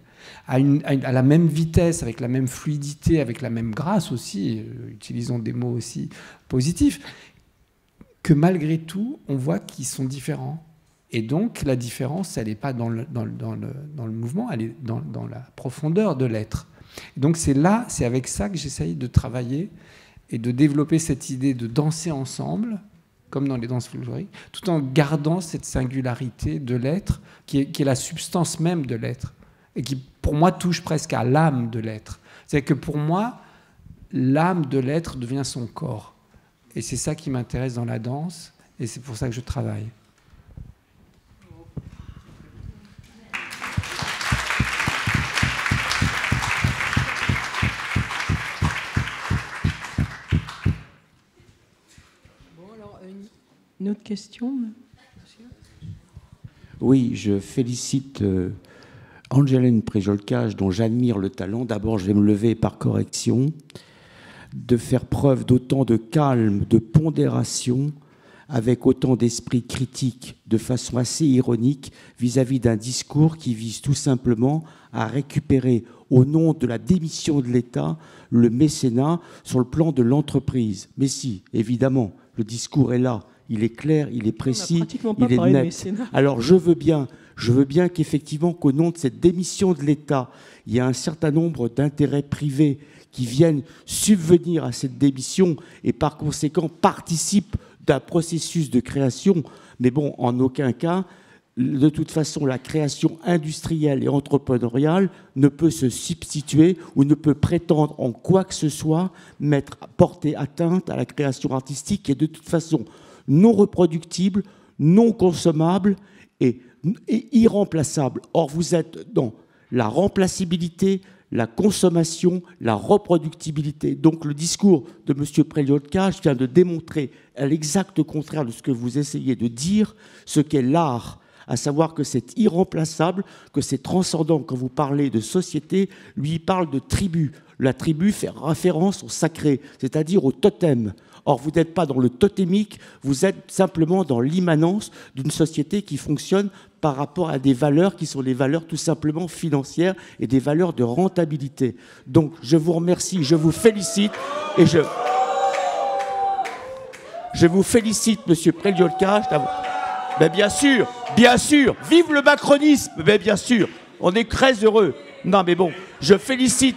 à la même vitesse, avec la même fluidité, avec la même grâce aussi, utilisons des mots aussi positifs, que malgré tout, on voit qu'ils sont différents. Et donc, la différence, elle n'est pas dans le mouvement, elle est dans la profondeur de l'être. Donc, c'est avec ça que j'essaye de travailler et de développer cette idée de danser ensemble, comme dans les danses folkloriques, tout en gardant cette singularité de l'être, qui est la substance même de l'être, et qui, pour moi, touche presque à l'âme de l'être. C'est-à-dire que, pour moi, l'âme de l'être devient son corps. Et c'est ça qui m'intéresse dans la danse, et c'est pour ça que je travaille. Une autre question, monsieur ? Oui, je félicite Angeline Prejolkaj, dont j'admire le talent. D'abord, je vais me lever par correction, de faire preuve d'autant de calme, de pondération, avec autant d'esprit critique, de façon assez ironique, vis-à-vis d'un discours qui vise tout simplement à récupérer, au nom de la démission de l'État, le mécénat sur le plan de l'entreprise. Mais si, évidemment, le discours est là. Il est clair, il est précis, il est net. Alors je veux bien qu'effectivement, qu'au nom de cette démission de l'État, il y a un certain nombre d'intérêts privés qui viennent subvenir à cette démission et par conséquent participent d'un processus de création. Mais bon, en aucun cas, de toute façon, la création industrielle et entrepreneuriale ne peut se substituer ou ne peut prétendre en quoi que ce soit porter atteinte à la création artistique qui est de toute façon non reproductible, non consommable et irremplaçable. Or, vous êtes dans la remplaçabilité, la consommation, la reproductibilité. Donc le discours de M. Preliotkas vient de démontrer à l'exact contraire de ce que vous essayez de dire, ce qu'est l'art, à savoir que c'est irremplaçable, que c'est transcendant. Quand vous parlez de société, lui il parle de tribu. La tribu fait référence au sacré, c'est-à-dire au totem. Or, vous n'êtes pas dans le totémique, vous êtes simplement dans l'immanence d'une société qui fonctionne par rapport à des valeurs qui sont des valeurs tout simplement financières et des valeurs de rentabilité. Donc, je vous remercie, je vous félicite et je vous félicite, Monsieur Preliotkas. Mais bien sûr, vive le macronisme, mais bien sûr, on est très heureux. Non, mais bon, je félicite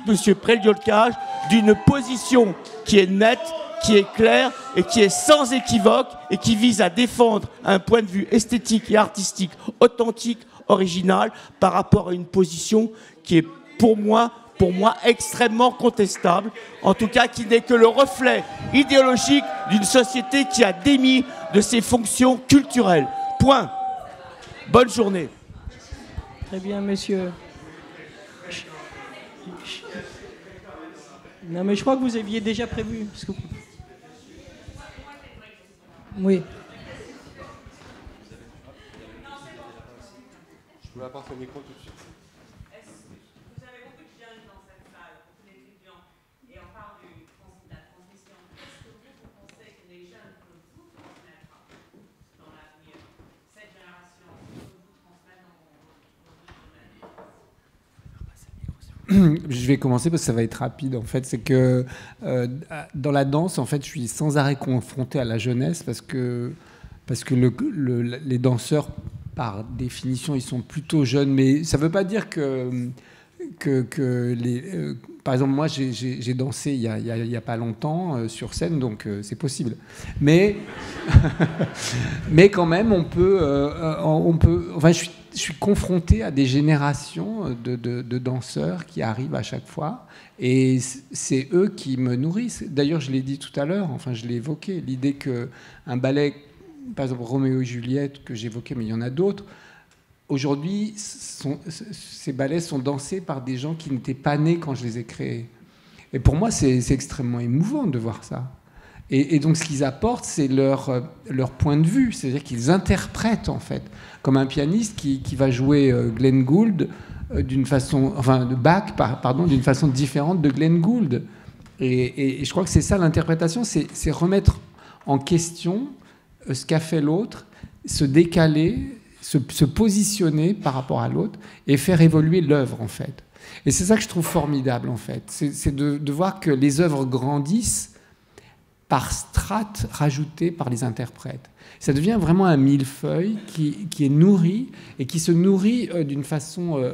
Monsieur Preliotkas d'une position qui est nette, qui est claire et qui est sans équivoque et qui vise à défendre un point de vue esthétique et artistique authentique, original, par rapport à une position qui est pour moi extrêmement contestable, en tout cas qui n'est que le reflet idéologique d'une société qui a démis de ses fonctions culturelles. Point. Bonne journée. Très bien, monsieur. Non, mais je crois que vous aviez déjà prévu. Parce que... Oui. Je peux apporter le micro tout de suite. Vous avez beaucoup de jeunes dans cette salle, beaucoup d'étudiants, et on parle de la transition. Qu'est-ce que vous pensez que les jeunes peuvent vous transmettre dans l'avenir? Cette génération peut vous transmettre dans vos domaines? Je vais commencer parce que ça va être rapide. En fait, c'est que dans la danse, en fait, je suis sans arrêt confronté à la jeunesse parce que les danseurs, par définition, ils sont plutôt jeunes. Mais ça ne veut pas dire que les... par exemple, moi, j'ai dansé il y a pas longtemps sur scène, donc c'est possible. Mais mais quand même, on peut. Enfin, je suis confronté à des générations de danseurs qui arrivent à chaque fois, et c'est eux qui me nourrissent. D'ailleurs, je l'ai dit tout à l'heure, enfin, je l'ai évoqué, l'idée qu'un ballet, par exemple Roméo et Juliette, que j'évoquais, mais il y en a d'autres, aujourd'hui, ces ballets sont dansés par des gens qui n'étaient pas nés quand je les ai créés. Et pour moi, c'est extrêmement émouvant de voir ça. Et donc, ce qu'ils apportent, c'est leur point de vue. C'est-à-dire qu'ils interprètent, en fait, comme un pianiste qui va jouer Glenn Gould d'une façon... Enfin, de Bach, pardon, d'une façon différente de Glenn Gould. Et je crois que c'est ça, l'interprétation, c'est remettre en question ce qu'a fait l'autre, se décaler, se positionner par rapport à l'autre et faire évoluer l'œuvre, en fait. Et c'est ça que je trouve formidable, en fait. C'est de voir que les œuvres grandissent par strates rajoutées par les interprètes. Ça devient vraiment un millefeuille qui est nourri et qui se nourrit d'une façon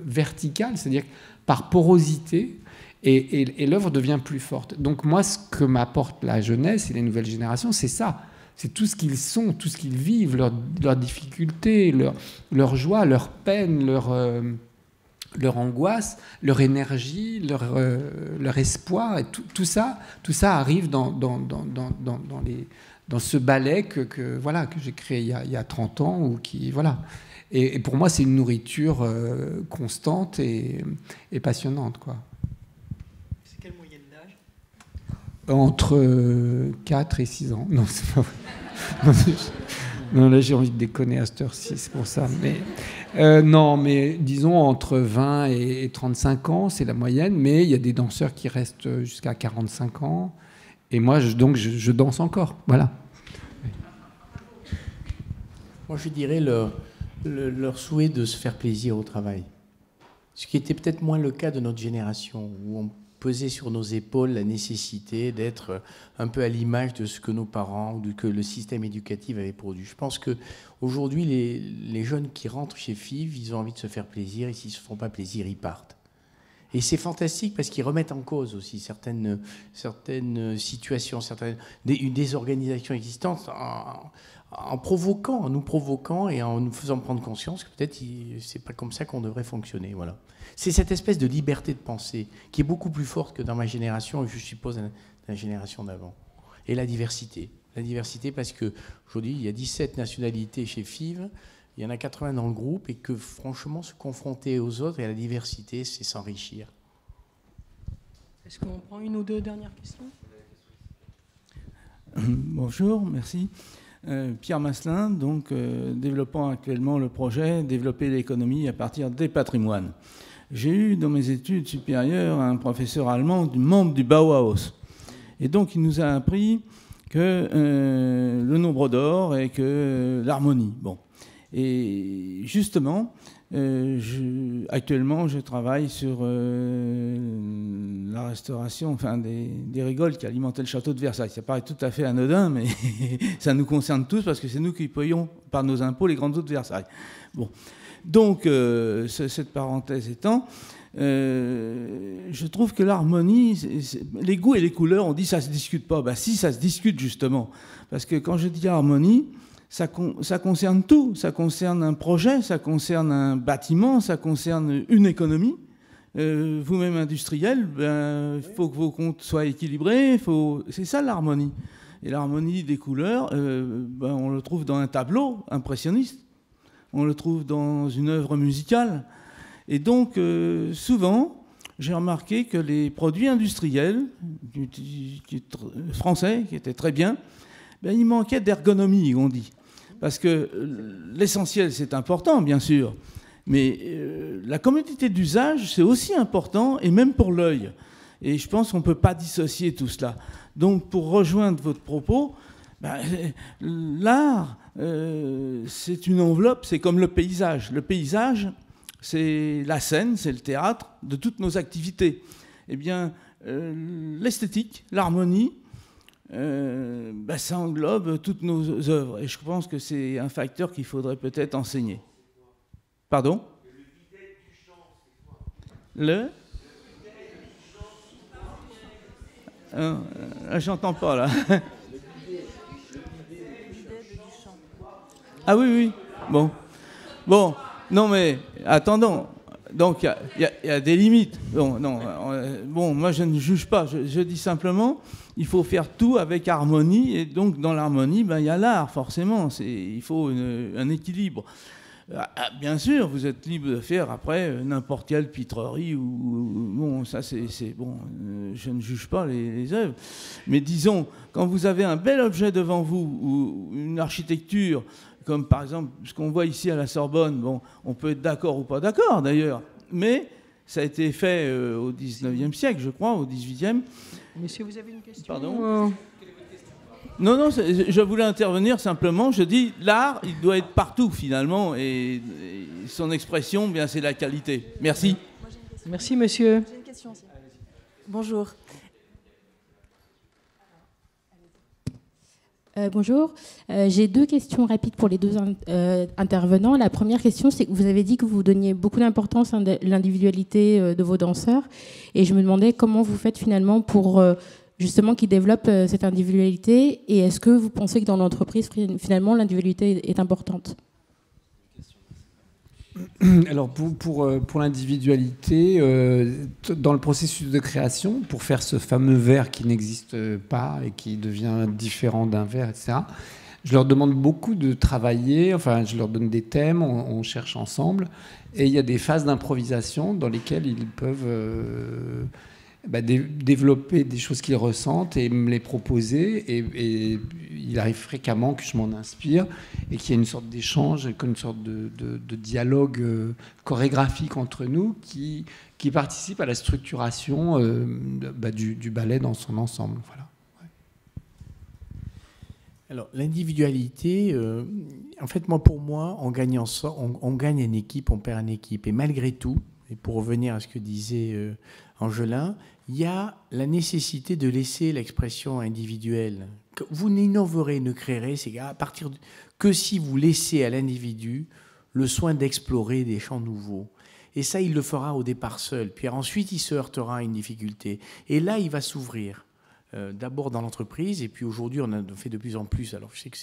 verticale, c'est-à-dire par porosité, et l'œuvre devient plus forte. Donc moi, ce que m'apporte la jeunesse et les nouvelles générations, c'est ça. C'est tout ce qu'ils sont, tout ce qu'ils vivent, leurs difficultés, leur joie, leur peine, leur angoisse, leur énergie, leur espoir. Et tout ça arrive dans ce ballet que j'ai créé il y a 30 ans. Ou voilà. Et pour moi, c'est une nourriture constante et passionnante, quoi. C'est quelle moyenne d'âge? Entre 4 et 6 ans. Non, c'est pas vrai. Non, là, j'ai envie de déconner à cette heure-ci, c'est pour ça. Non, mais disons entre 20 et 35 ans, c'est la moyenne. Mais il y a des danseurs qui restent jusqu'à 45 ans. Et moi, je danse encore. Voilà. Moi, je dirais leur souhait de se faire plaisir au travail. Ce qui était peut-être moins le cas de notre génération, où on pesait sur nos épaules la nécessité d'être un peu à l'image de ce que nos parents ou que le système éducatif avait produit. Je pense qu'aujourd'hui, les jeunes qui rentrent chez FIV, ils ont envie de se faire plaisir, et s'ils ne se font pas plaisir, ils partent. Et c'est fantastique parce qu'ils remettent en cause aussi certaines situations, une désorganisation existante en nous provoquant et en nous faisant prendre conscience que peut-être c'est pas comme ça qu'on devrait fonctionner. Voilà. C'est cette espèce de liberté de penser qui est beaucoup plus forte que dans ma génération et je suppose dans la génération d'avant. Et la diversité. La diversité parce qu'aujourd'hui, il y a 17 nationalités chez FIV. il y en a 80 dans le groupe et que franchement, se confronter aux autres et à la diversité, c'est s'enrichir. Est-ce qu'on prend une ou deux dernières questions? Bonjour, merci. Pierre Masselin, donc développant actuellement le projet Développer l'économie à partir des patrimoines. J'ai eu dans mes études supérieures un professeur allemand, membre du Bauhaus. Et donc il nous a appris que le nombre d'or et que l'harmonie. Bon. Et justement, actuellement, je travaille sur la restauration, enfin des rigoles qui alimentaient le château de Versailles. Ça paraît tout à fait anodin, mais ça nous concerne tous parce que c'est nous qui payons par nos impôts les grandes eaux de Versailles. Bon. Donc, cette parenthèse étant, je trouve que l'harmonie, les goûts et les couleurs, on dit ça se discute pas. Ben si, ça se discute justement. Parce que quand je dis harmonie, ça concerne tout. Ça concerne un projet, ça concerne un bâtiment, ça concerne une économie. Vous-même industriel, il faut que vos comptes soient équilibrés. C'est ça l'harmonie. Et l'harmonie des couleurs, on le trouve dans un tableau impressionniste. On le trouve dans une œuvre musicale. Et donc, souvent, j'ai remarqué que les produits industriels français, qui étaient très bien, il manquait d'ergonomie, on dit. Parce que l'essentiel, c'est important, bien sûr, mais la commodité d'usage, c'est aussi important, et même pour l'œil. Et je pense qu'on ne peut pas dissocier tout cela. Donc, pour rejoindre votre propos, l'art, c'est une enveloppe, c'est comme le paysage. Le paysage, c'est la scène, c'est le théâtre de toutes nos activités. Eh bien, l'esthétique, l'harmonie, ça englobe toutes nos œuvres. Et je pense que c'est un facteur qu'il faudrait peut-être enseigner. Pardon ? Le j'entends pas, là. Ah oui, oui. Bon, non mais attendons. Donc il y a des limites. Bon, moi je ne juge pas. Je dis simplement, il faut faire tout avec harmonie. Et donc dans l'harmonie, il y a l'art forcément. Il faut un équilibre. Bien sûr, vous êtes libre de faire après n'importe quelle pitrerie ou ça c'est bon. Je ne juge pas les œuvres. Mais disons, quand vous avez un bel objet devant vous ou une architecture, comme par exemple ce qu'on voit ici à la Sorbonne, on peut être d'accord ou pas d'accord d'ailleurs, mais ça a été fait au 19e siècle, je crois, au 18e. Monsieur, vous avez une question? Pardon? Non, je voulais intervenir simplement. Je dis, l'art, il doit être partout finalement, et son expression, bien, c'est la qualité. Merci. Merci, monsieur. J'ai une question aussi. Bonjour. Bonjour, j'ai deux questions rapides pour les deux intervenants. La première question, c'est que vous avez dit que vous donniez beaucoup d'importance à l'individualité de vos danseurs, et je me demandais comment vous faites finalement pour justement qu'ils développent cette individualité, et est-ce que vous pensez que dans l'entreprise, finalement, l'individualité est importante ? Alors pour l'individualité, dans le processus de création, pour faire ce fameux verre qui n'existe pas et qui devient différent d'un verre, etc., je leur demande beaucoup de travailler, enfin je leur donne des thèmes, on cherche ensemble, et il y a des phases d'improvisation dans lesquelles ils peuvent développer des choses qu'ils ressentent et me les proposer, et il arrive fréquemment que je m'en inspire et qu'il y ait une sorte d'échange, une sorte de dialogue chorégraphique entre nous qui participe à la structuration du ballet dans son ensemble. Voilà. Ouais. Alors l'individualité, en fait pour moi, en gagnant ça, on gagne une équipe, on perd une équipe, et malgré tout, et pour revenir à ce que disait Angelin, il y a la nécessité de laisser l'expression individuelle. Vous n'innoverez, ne créerez, c'est à partir que si vous laissez à l'individu le soin d'explorer des champs nouveaux. Et ça, il le fera au départ seul. Puis ensuite, il se heurtera à une difficulté. Et là, il va s'ouvrir. D'abord dans l'entreprise, et puis aujourd'hui, on en fait de plus en plus. Alors, je sais que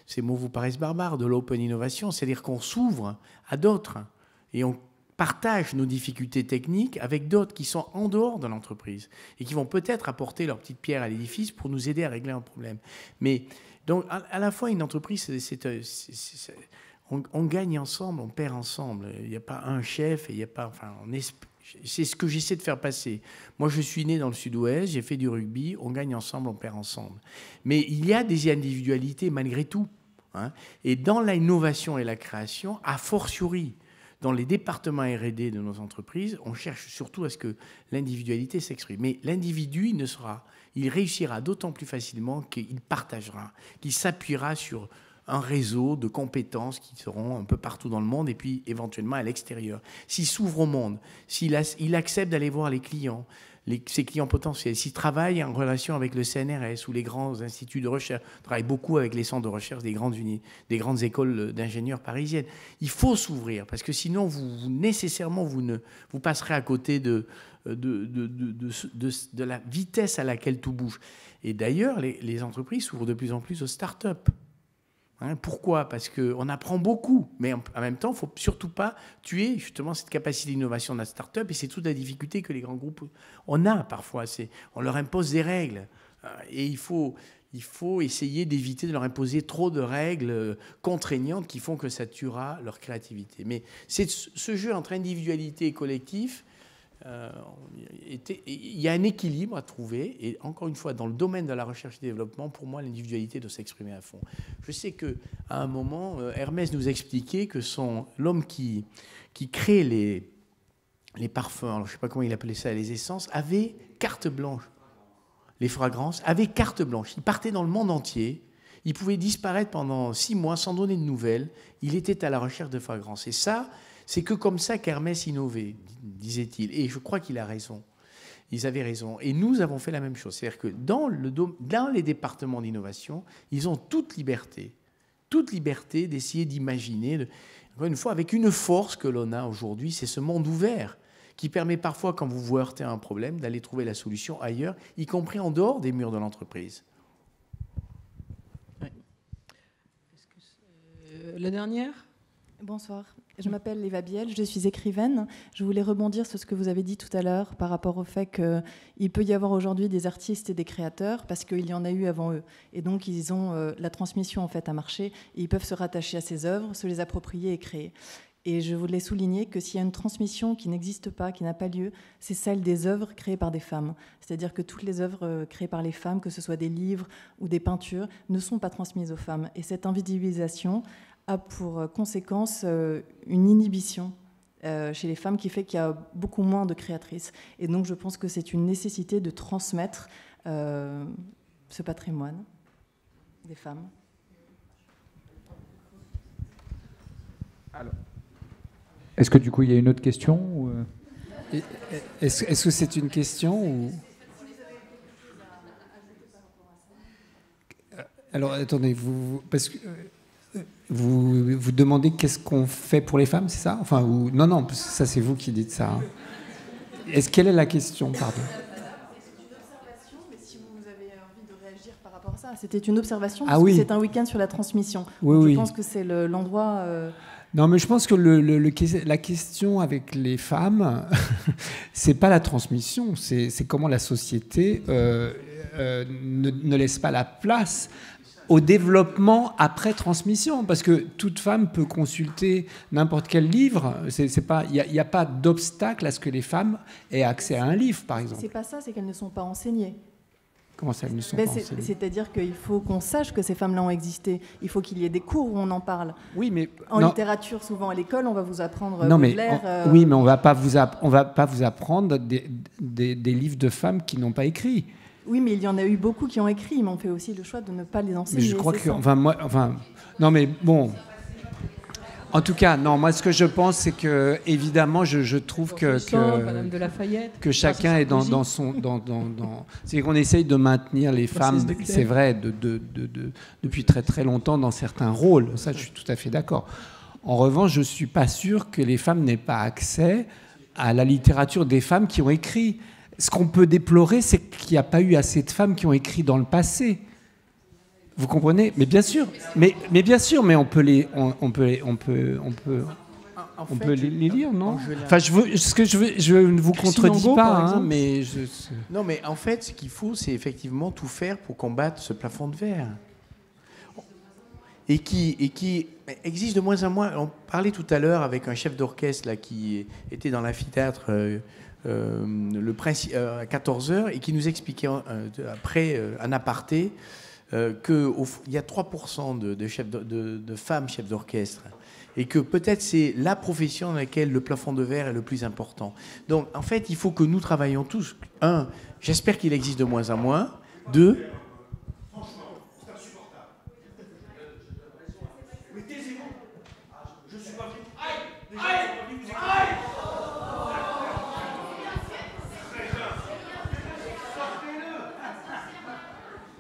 ces mots vous paraissent barbares, de l'open innovation, c'est-à-dire qu'on s'ouvre à d'autres. Et on partagent nos difficultés techniques avec d'autres qui sont en dehors de l'entreprise et qui vont peut-être apporter leur petite pierre à l'édifice pour nous aider à régler un problème. Mais donc, à la fois, une entreprise, on gagne ensemble, on perd ensemble. Il n'y a pas un chef, et il n'y a pas... Enfin, c'est ce que j'essaie de faire passer. Moi, je suis né dans le Sud-Ouest, j'ai fait du rugby, on gagne ensemble, on perd ensemble. Mais il y a des individualités malgré tout. Hein. Et dans l'innovation et la création, a fortiori, dans les départements R&D de nos entreprises, on cherche surtout à ce que l'individualité s'exprime. Mais l'individu, il réussira d'autant plus facilement qu'il partagera, qu'il s'appuiera sur un réseau de compétences qui seront un peu partout dans le monde et puis éventuellement à l'extérieur. S'il s'ouvre au monde, s'il accepte d'aller voir les clients, ses clients potentiels, s'il travaille en relation avec le CNRS ou les grands instituts de recherche, travaille beaucoup avec les centres de recherche des grandes écoles d'ingénieurs parisiennes. Il faut s'ouvrir parce que sinon, nécessairement, vous passerez à côté de la vitesse à laquelle tout bouge. Et d'ailleurs, les entreprises s'ouvrent de plus en plus aux start-up. Hein, pourquoi ? Parce qu'on apprend beaucoup, mais en même temps, il ne faut surtout pas tuer justement cette capacité d'innovation de la start-up, et c'est toute la difficulté que les grands groupes on a parfois. On leur impose des règles, et il faut essayer d'éviter de leur imposer trop de règles contraignantes qui font que ça tuera leur créativité. Mais c'est ce jeu entre individualité et collectif. Il y a un équilibre à trouver, et encore une fois, dans le domaine de la recherche et développement, pour moi, l'individualité doit s'exprimer à fond. Je sais qu'à un moment, Hermès nous expliquait que l'homme qui crée les parfums, alors je ne sais pas comment il appelait ça, les essences, avait carte blanche. Les fragrances avaient carte blanche. Il partait dans le monde entier, il pouvait disparaître pendant 6 mois sans donner de nouvelles, il était à la recherche de fragrances. Et ça, c'est que comme ça qu'Hermès innovait, disait-il. Et je crois qu'il a raison. Ils avaient raison. Et nous avons fait la même chose. C'est-à-dire que dans les départements d'innovation, ils ont toute liberté d'essayer d'imaginer, encore une fois, avec une force que l'on a aujourd'hui, c'est ce monde ouvert qui permet parfois, quand vous vous heurtez à un problème, d'aller trouver la solution ailleurs, y compris en dehors des murs de l'entreprise. Ouais. La dernière ? Bonsoir, je m'appelle Eva Biel, je suis écrivaine. Je voulais rebondir sur ce que vous avez dit tout à l'heure par rapport au fait qu'il peut y avoir aujourd'hui des artistes et des créateurs parce qu'il y en a eu avant eux. Et donc, ils ont la transmission en fait à marcher et ils peuvent se rattacher à ces œuvres, se les approprier et créer. Et je voulais souligner que s'il y a une transmission qui n'existe pas, qui n'a pas lieu, c'est celle des œuvres créées par des femmes. C'est-à-dire que toutes les œuvres créées par les femmes, que ce soit des livres ou des peintures, ne sont pas transmises aux femmes. Et cette invisibilisation a pour conséquence une inhibition chez les femmes qui fait qu'il y a beaucoup moins de créatrices. Et donc je pense que c'est une nécessité de transmettre ce patrimoine des femmes. Alors, est-ce que du coup il y a une autre question ou... Est-ce que c'est une question ou... Alors attendez, parce que... Vous demandez qu'est-ce qu'on fait pour les femmes, c'est ça ? Enfin, non, ça c'est vous qui dites ça. Hein. Quelle est la question, pardon ? C'est une observation, mais si vous avez envie de réagir par rapport à ça, c'était une observation parce oui. que c'est un week-end sur la transmission. Oui. Je pense que c'est l'endroit. Non, mais je pense que la question avec les femmes, c'est pas la transmission, c'est comment la société ne laisse pas la place au développement après transmission, parce que toute femme peut consulter n'importe quel livre. Il n'y a pas d'obstacle à ce que les femmes aient accès à un livre, par exemple. C'est pas ça, c'est qu'elles ne sont pas enseignées. Comment ça, elles ne sont pas enseignées ? C'est-à-dire qu'il faut qu'on sache que ces femmes-là ont existé. Il faut qu'il y ait des cours où on en parle. Oui, mais en littérature, souvent à l'école, on va vous apprendre Baudelaire. Oui, mais on va pas vous apprendre des livres de femmes qui n'ont pas écrit. Oui, mais il y en a eu beaucoup qui ont écrit, mais on fait aussi le choix de ne pas les enseigner. Mais je crois que... non, mais bon... En tout cas, non, moi, ce que je pense, c'est que, évidemment, je trouve que chacun est dans son... c'est qu'on essaye de maintenir les femmes, c'est vrai, depuis très très longtemps, dans certains rôles. Ça, je suis tout à fait d'accord. En revanche, je ne suis pas sûr que les femmes n'aient pas accès à la littérature des femmes qui ont écrit. Ce qu'on peut déplorer, c'est qu'il n'y a pas eu assez de femmes qui ont écrit dans le passé. Vous comprenez ? Mais bien sûr, mais on peut les lire, non ? Enfin, je ne vous contredis pas, hein, mais non, mais en fait, ce qu'il faut, c'est effectivement tout faire pour combattre ce plafond de verre. et qui existe de moins en moins. On parlait tout à l'heure avec un chef d'orchestre là, qui était dans l'amphithéâtre à 14h et qui nous expliquait après, en aparté, qu'il y a 3% de femmes chefs d'orchestre et que peut-être c'est la profession dans laquelle le plafond de verre est le plus important. Donc, en fait, il faut que nous travaillions tous. Un, j'espère qu'il existe de moins en moins. Deux,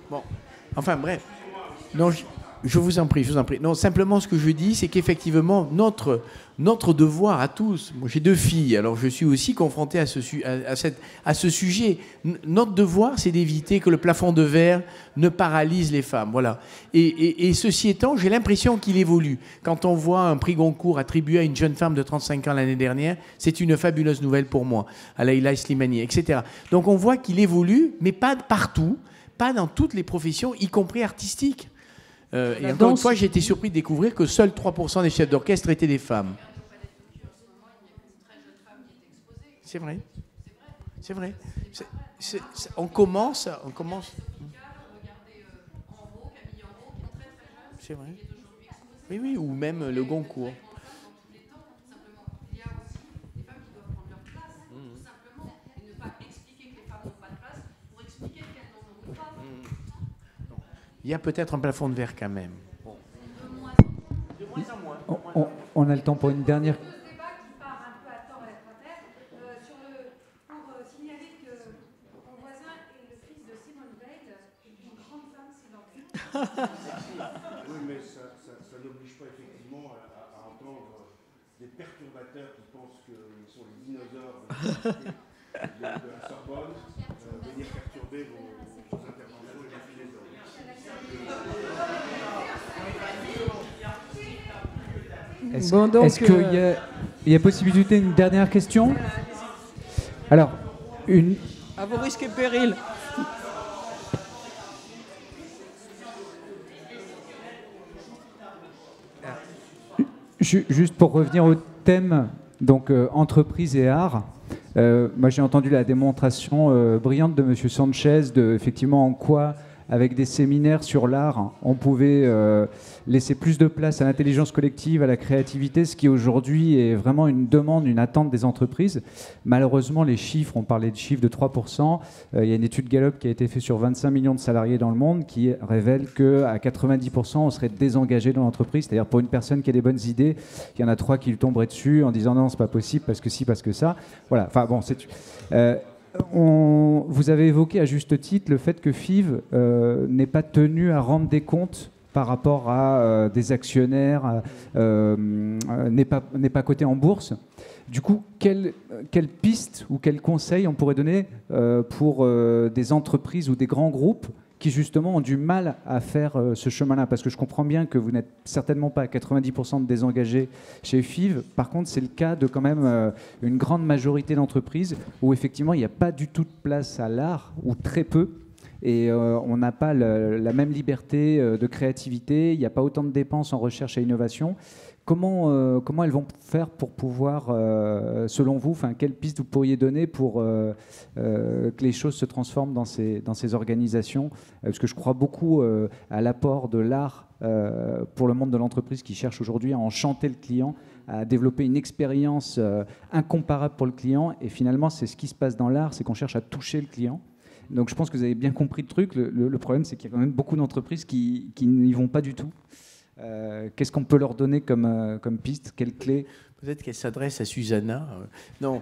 bon, enfin bref. Non, je vous en prie, je vous en prie. Non, simplement ce que je dis, c'est qu'effectivement, notre devoir à tous, moi j'ai 2 filles, alors je suis aussi confronté à ce sujet. Notre devoir, c'est d'éviter que le plafond de verre ne paralyse les femmes. Voilà. Et ceci étant, j'ai l'impression qu'il évolue. Quand on voit un prix Goncourt attribué à une jeune femme de 35 ans l'année dernière, c'est une fabuleuse nouvelle pour moi, à Leïla Slimani, etc. Donc on voit qu'il évolue, mais pas partout, pas dans toutes les professions, y compris artistiques. Et encore une fois, j'ai été surpris de découvrir que seuls 3% des chefs d'orchestre étaient des femmes. C'est vrai. C'est vrai. On commence. C'est vrai. Oui, oui, ou même le Goncourt. Il y a peut-être un plafond de verre quand même. Bon. De moins en moins. On a le temps pour une dernière. Pour signaler que mon voisin est le fils de Simone Veil, une grande femme silencieuse. Oui, mais ça n'oblige pas effectivement à entendre des perturbateurs qui pensent qu'ils sont les dinosaures de la Sorbonne venir perturber vos interventions et les filets d'or. Est-ce qu'il y a possibilité d'une dernière question? Alors, à vos risques et périls. Juste pour revenir au thème, donc entreprise et art. Moi, j'ai entendu la démonstration brillante de M. Sanchez de effectivement en quoi, avec des séminaires sur l'art, on pouvait laisser plus de place à l'intelligence collective, à la créativité, ce qui aujourd'hui est vraiment une demande, une attente des entreprises. Malheureusement, les chiffres, on parlait de chiffres de 3%. Il y a une étude Gallup qui a été faite sur 25 millions de salariés dans le monde qui révèle qu'à 90%, on serait désengagé dans l'entreprise. C'est-à-dire pour une personne qui a des bonnes idées, il y en a 3 qui lui tomberaient dessus en disant non, c'est pas possible, parce que si, parce que ça. Voilà, enfin bon, c'est... vous avez évoqué à juste titre le fait que FIV n'est pas tenu à rendre des comptes par rapport à des actionnaires, n'est pas coté en bourse. Du coup, quelle piste ou quel conseil on pourrait donner pour des entreprises ou des grands groupes qui justement ont du mal à faire ce chemin-là? Parce que je comprends bien que vous n'êtes certainement pas à 90% de désengagés chez FIV. Par contre, c'est le cas de quand même une grande majorité d'entreprises où effectivement il n'y a pas du tout de place à l'art, ou très peu. Et on n'a pas la même liberté de créativité, il n'y a pas autant de dépenses en recherche et innovation. Comment elles vont faire pour pouvoir, selon vous, quelles pistes vous pourriez donner pour que les choses se transforment dans ces organisations? Parce que je crois beaucoup à l'apport de l'art pour le monde de l'entreprise qui cherche aujourd'hui à enchanter le client, à développer une expérience incomparable pour le client. Et finalement, c'est ce qui se passe dans l'art, c'est qu'on cherche à toucher le client. Donc je pense que vous avez bien compris le truc. Le problème, c'est qu'il y a quand même beaucoup d'entreprises qui n'y vont pas du tout. Qu'est-ce qu'on peut leur donner comme piste? Quelle clé? Peut-être qu'elle s'adresse à Susanna. En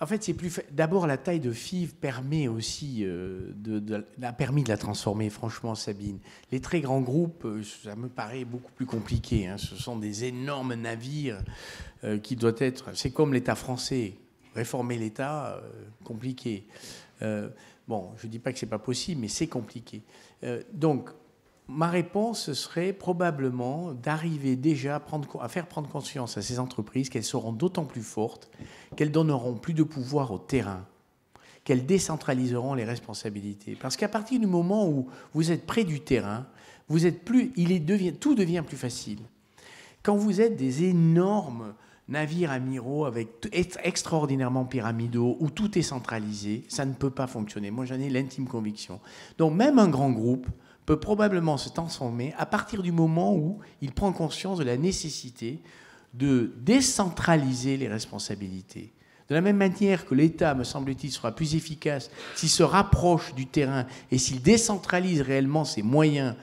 fait, c'est plus. D'abord, la taille de FIV permet aussi a permis de la transformer. Franchement, Sabine, les très grands groupes, ça me paraît beaucoup plus compliqué. Hein. Ce sont des énormes navires qui doivent être. C'est comme l'État français. Réformer l'État, compliqué. Bon, je ne dis pas que ce n'est pas possible, mais c'est compliqué. Donc, ma réponse serait probablement d'arriver déjà à faire prendre conscience à ces entreprises qu'elles seront d'autant plus fortes qu'elles donneront plus de pouvoir au terrain, qu'elles décentraliseront les responsabilités. Parce qu'à partir du moment où vous êtes près du terrain, tout devient plus facile. Quand vous êtes des énormes navires amiraux extraordinairement pyramidaux, où tout est centralisé, ça ne peut pas fonctionner. Moi, j'en ai l'intime conviction. Donc, même un grand groupe peut probablement se transformer à partir du moment où il prend conscience de la nécessité de décentraliser les responsabilités. De la même manière que l'État, me semble-t-il, sera plus efficace s'il se rapproche du terrain et s'il décentralise réellement ses moyens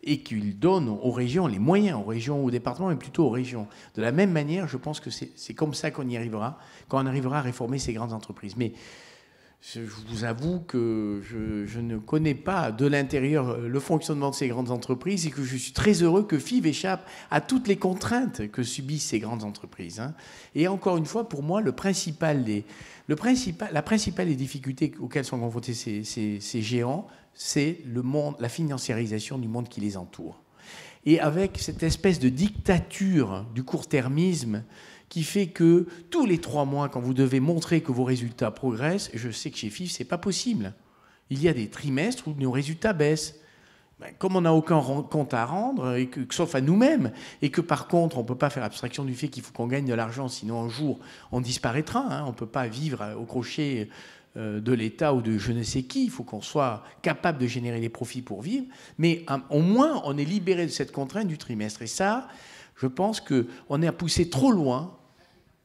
et qu'il donne aux régions les moyens, aux régions, aux départements, mais plutôt aux régions. De la même manière, je pense que c'est comme ça qu'on y arrivera, quand on arrivera à réformer ces grandes entreprises. Mais je vous avoue que je ne connais pas de l'intérieur le fonctionnement de ces grandes entreprises et que je suis très heureux que FIV échappe à toutes les contraintes que subissent ces grandes entreprises. Hein. Et encore une fois, pour moi, la principale des difficultés auxquelles sont confrontés ces géants, c'est la financiarisation du monde qui les entoure. Et avec cette espèce de dictature du court-termisme qui fait que tous les 3 mois, quand vous devez montrer que vos résultats progressent, je sais que chez FIF, ce n'est pas possible. Il y a des trimestres où nos résultats baissent. Comme on n'a aucun compte à rendre, sauf à nous-mêmes, et que par contre, on ne peut pas faire abstraction du fait qu'il faut qu'on gagne de l'argent, sinon un jour, on disparaîtra. Hein. On ne peut pas vivre au crochet de l'État ou de je ne sais qui. Il faut qu'on soit capable de générer des profits pour vivre. Mais au moins, on est libéré de cette contrainte du trimestre. Et ça, je pense qu'on a poussé trop loin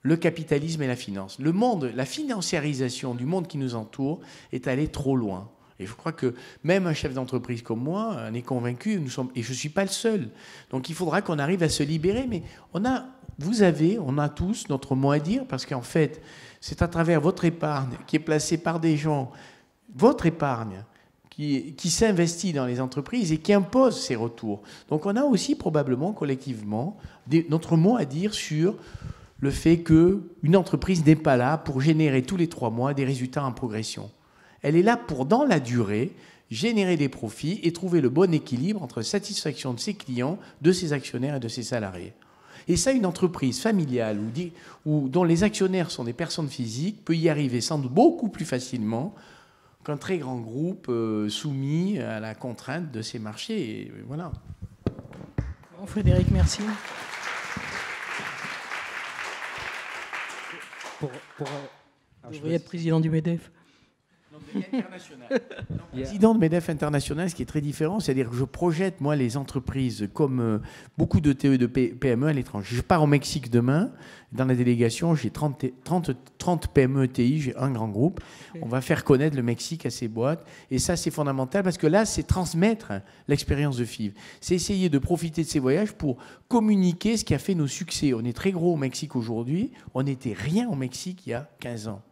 le capitalisme et la finance. Le monde, la financiarisation du monde qui nous entoure est allée trop loin. Et je crois que même un chef d'entreprise comme moi en est convaincu, et je ne suis pas le seul. Donc il faudra qu'on arrive à se libérer. Mais on a tous notre mot à dire, parce qu'en fait, c'est à travers votre épargne qui est placée par des gens, votre épargne, qui s'investit dans les entreprises et qui impose ses retours. Donc on a aussi probablement collectivement notre mot à dire sur le fait qu'une entreprise n'est pas là pour générer tous les 3 mois des résultats en progression. Elle est là pour, dans la durée, générer des profits et trouver le bon équilibre entre satisfaction de ses clients, de ses actionnaires et de ses salariés. Et ça, une entreprise familiale dont les actionnaires sont des personnes physiques peut y arriver sans doute beaucoup plus facilement qu'un très grand groupe soumis à la contrainte de ces marchés. Et voilà. Bon, Frédéric, merci. Vous devriez être président du MEDEF. Président de MEDEF International, ce qui est très différent, c'est-à-dire que je projette, moi, les entreprises comme beaucoup de TE et de PME à l'étranger. Je pars au Mexique demain. Dans la délégation, j'ai 30 PME ETI, j'ai un grand groupe. On va faire connaître le Mexique à ces boîtes. Et ça, c'est fondamental parce que là, c'est transmettre l'expérience de FIV. C'est essayer de profiter de ces voyages pour communiquer ce qui a fait nos succès. On est très gros au Mexique aujourd'hui. On n'était rien au Mexique il y a 15 ans.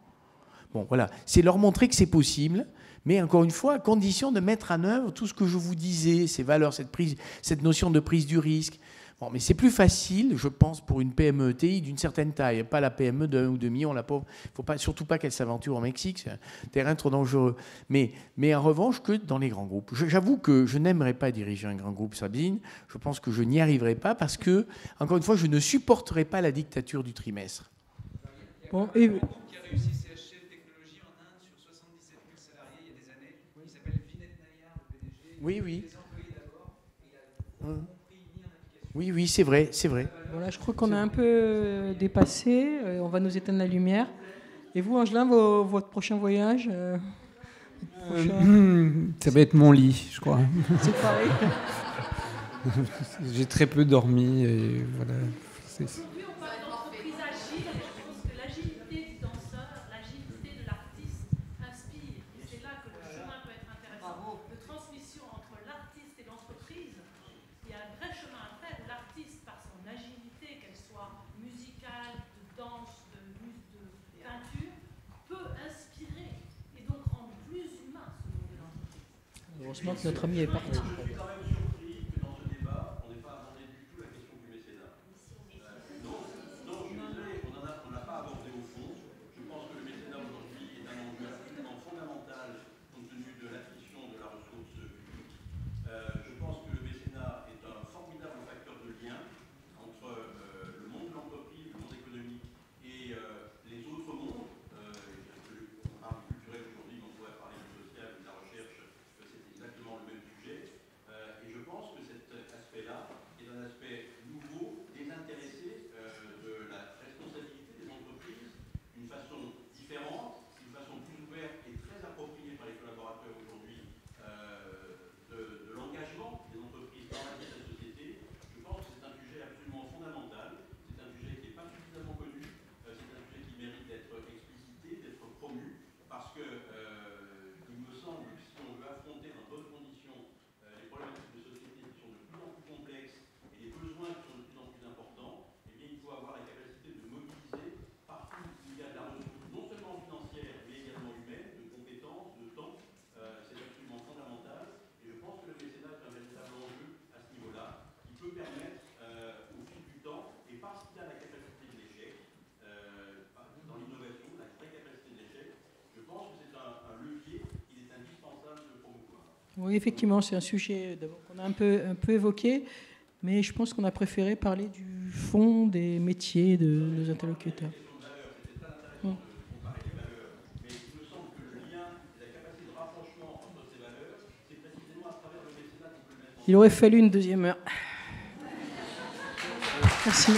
Bon, voilà. C'est leur montrer que c'est possible. Mais encore une fois, à condition de mettre en œuvre tout ce que je vous disais, ces valeurs, cette notion de prise du risque. Bon, mais c'est plus facile, je pense, pour une PME ETI d'une certaine taille, pas la PME de 1 ou 2 millions. Il ne faut surtout pas qu'elle s'aventure au Mexique, c'est un terrain trop dangereux. Mais en revanche, que dans les grands groupes. J'avoue que je n'aimerais pas diriger un grand groupe, Sabine. Je pense que je n'y arriverai pas parce que, encore une fois, je ne supporterai pas la dictature du trimestre. Bon, et... Oui, oui. Oui, c'est vrai, c'est vrai. Voilà, je crois qu'on a un peu dépassé. On va nous éteindre la lumière. Et vous, Angelin, votre prochain voyage Ça va être mon lit, je crois. C'est pareil. J'ai très peu dormi et voilà. Aujourd'hui, on parle d'entreprise agile. Je pense que l'agilité du danseur, l'agilité de l'artiste inspire. Et c'est là que le chemin peut être intéressant. De transmission entre l'artiste et l'entreprise. Il y a un vrai chemin à faire où l'artiste, par son agilité, qu'elle soit musicale, de danse, de peinture, peut inspirer et donc rendre plus humain ce monde de l'entreprise. Heureusement que notre ami est parti. Oui, effectivement, c'est un sujet qu'on a un peu évoqué, mais je pense qu'on a préféré parler du fond des métiers de nos interlocuteurs. Il aurait fallu une deuxième heure. Merci.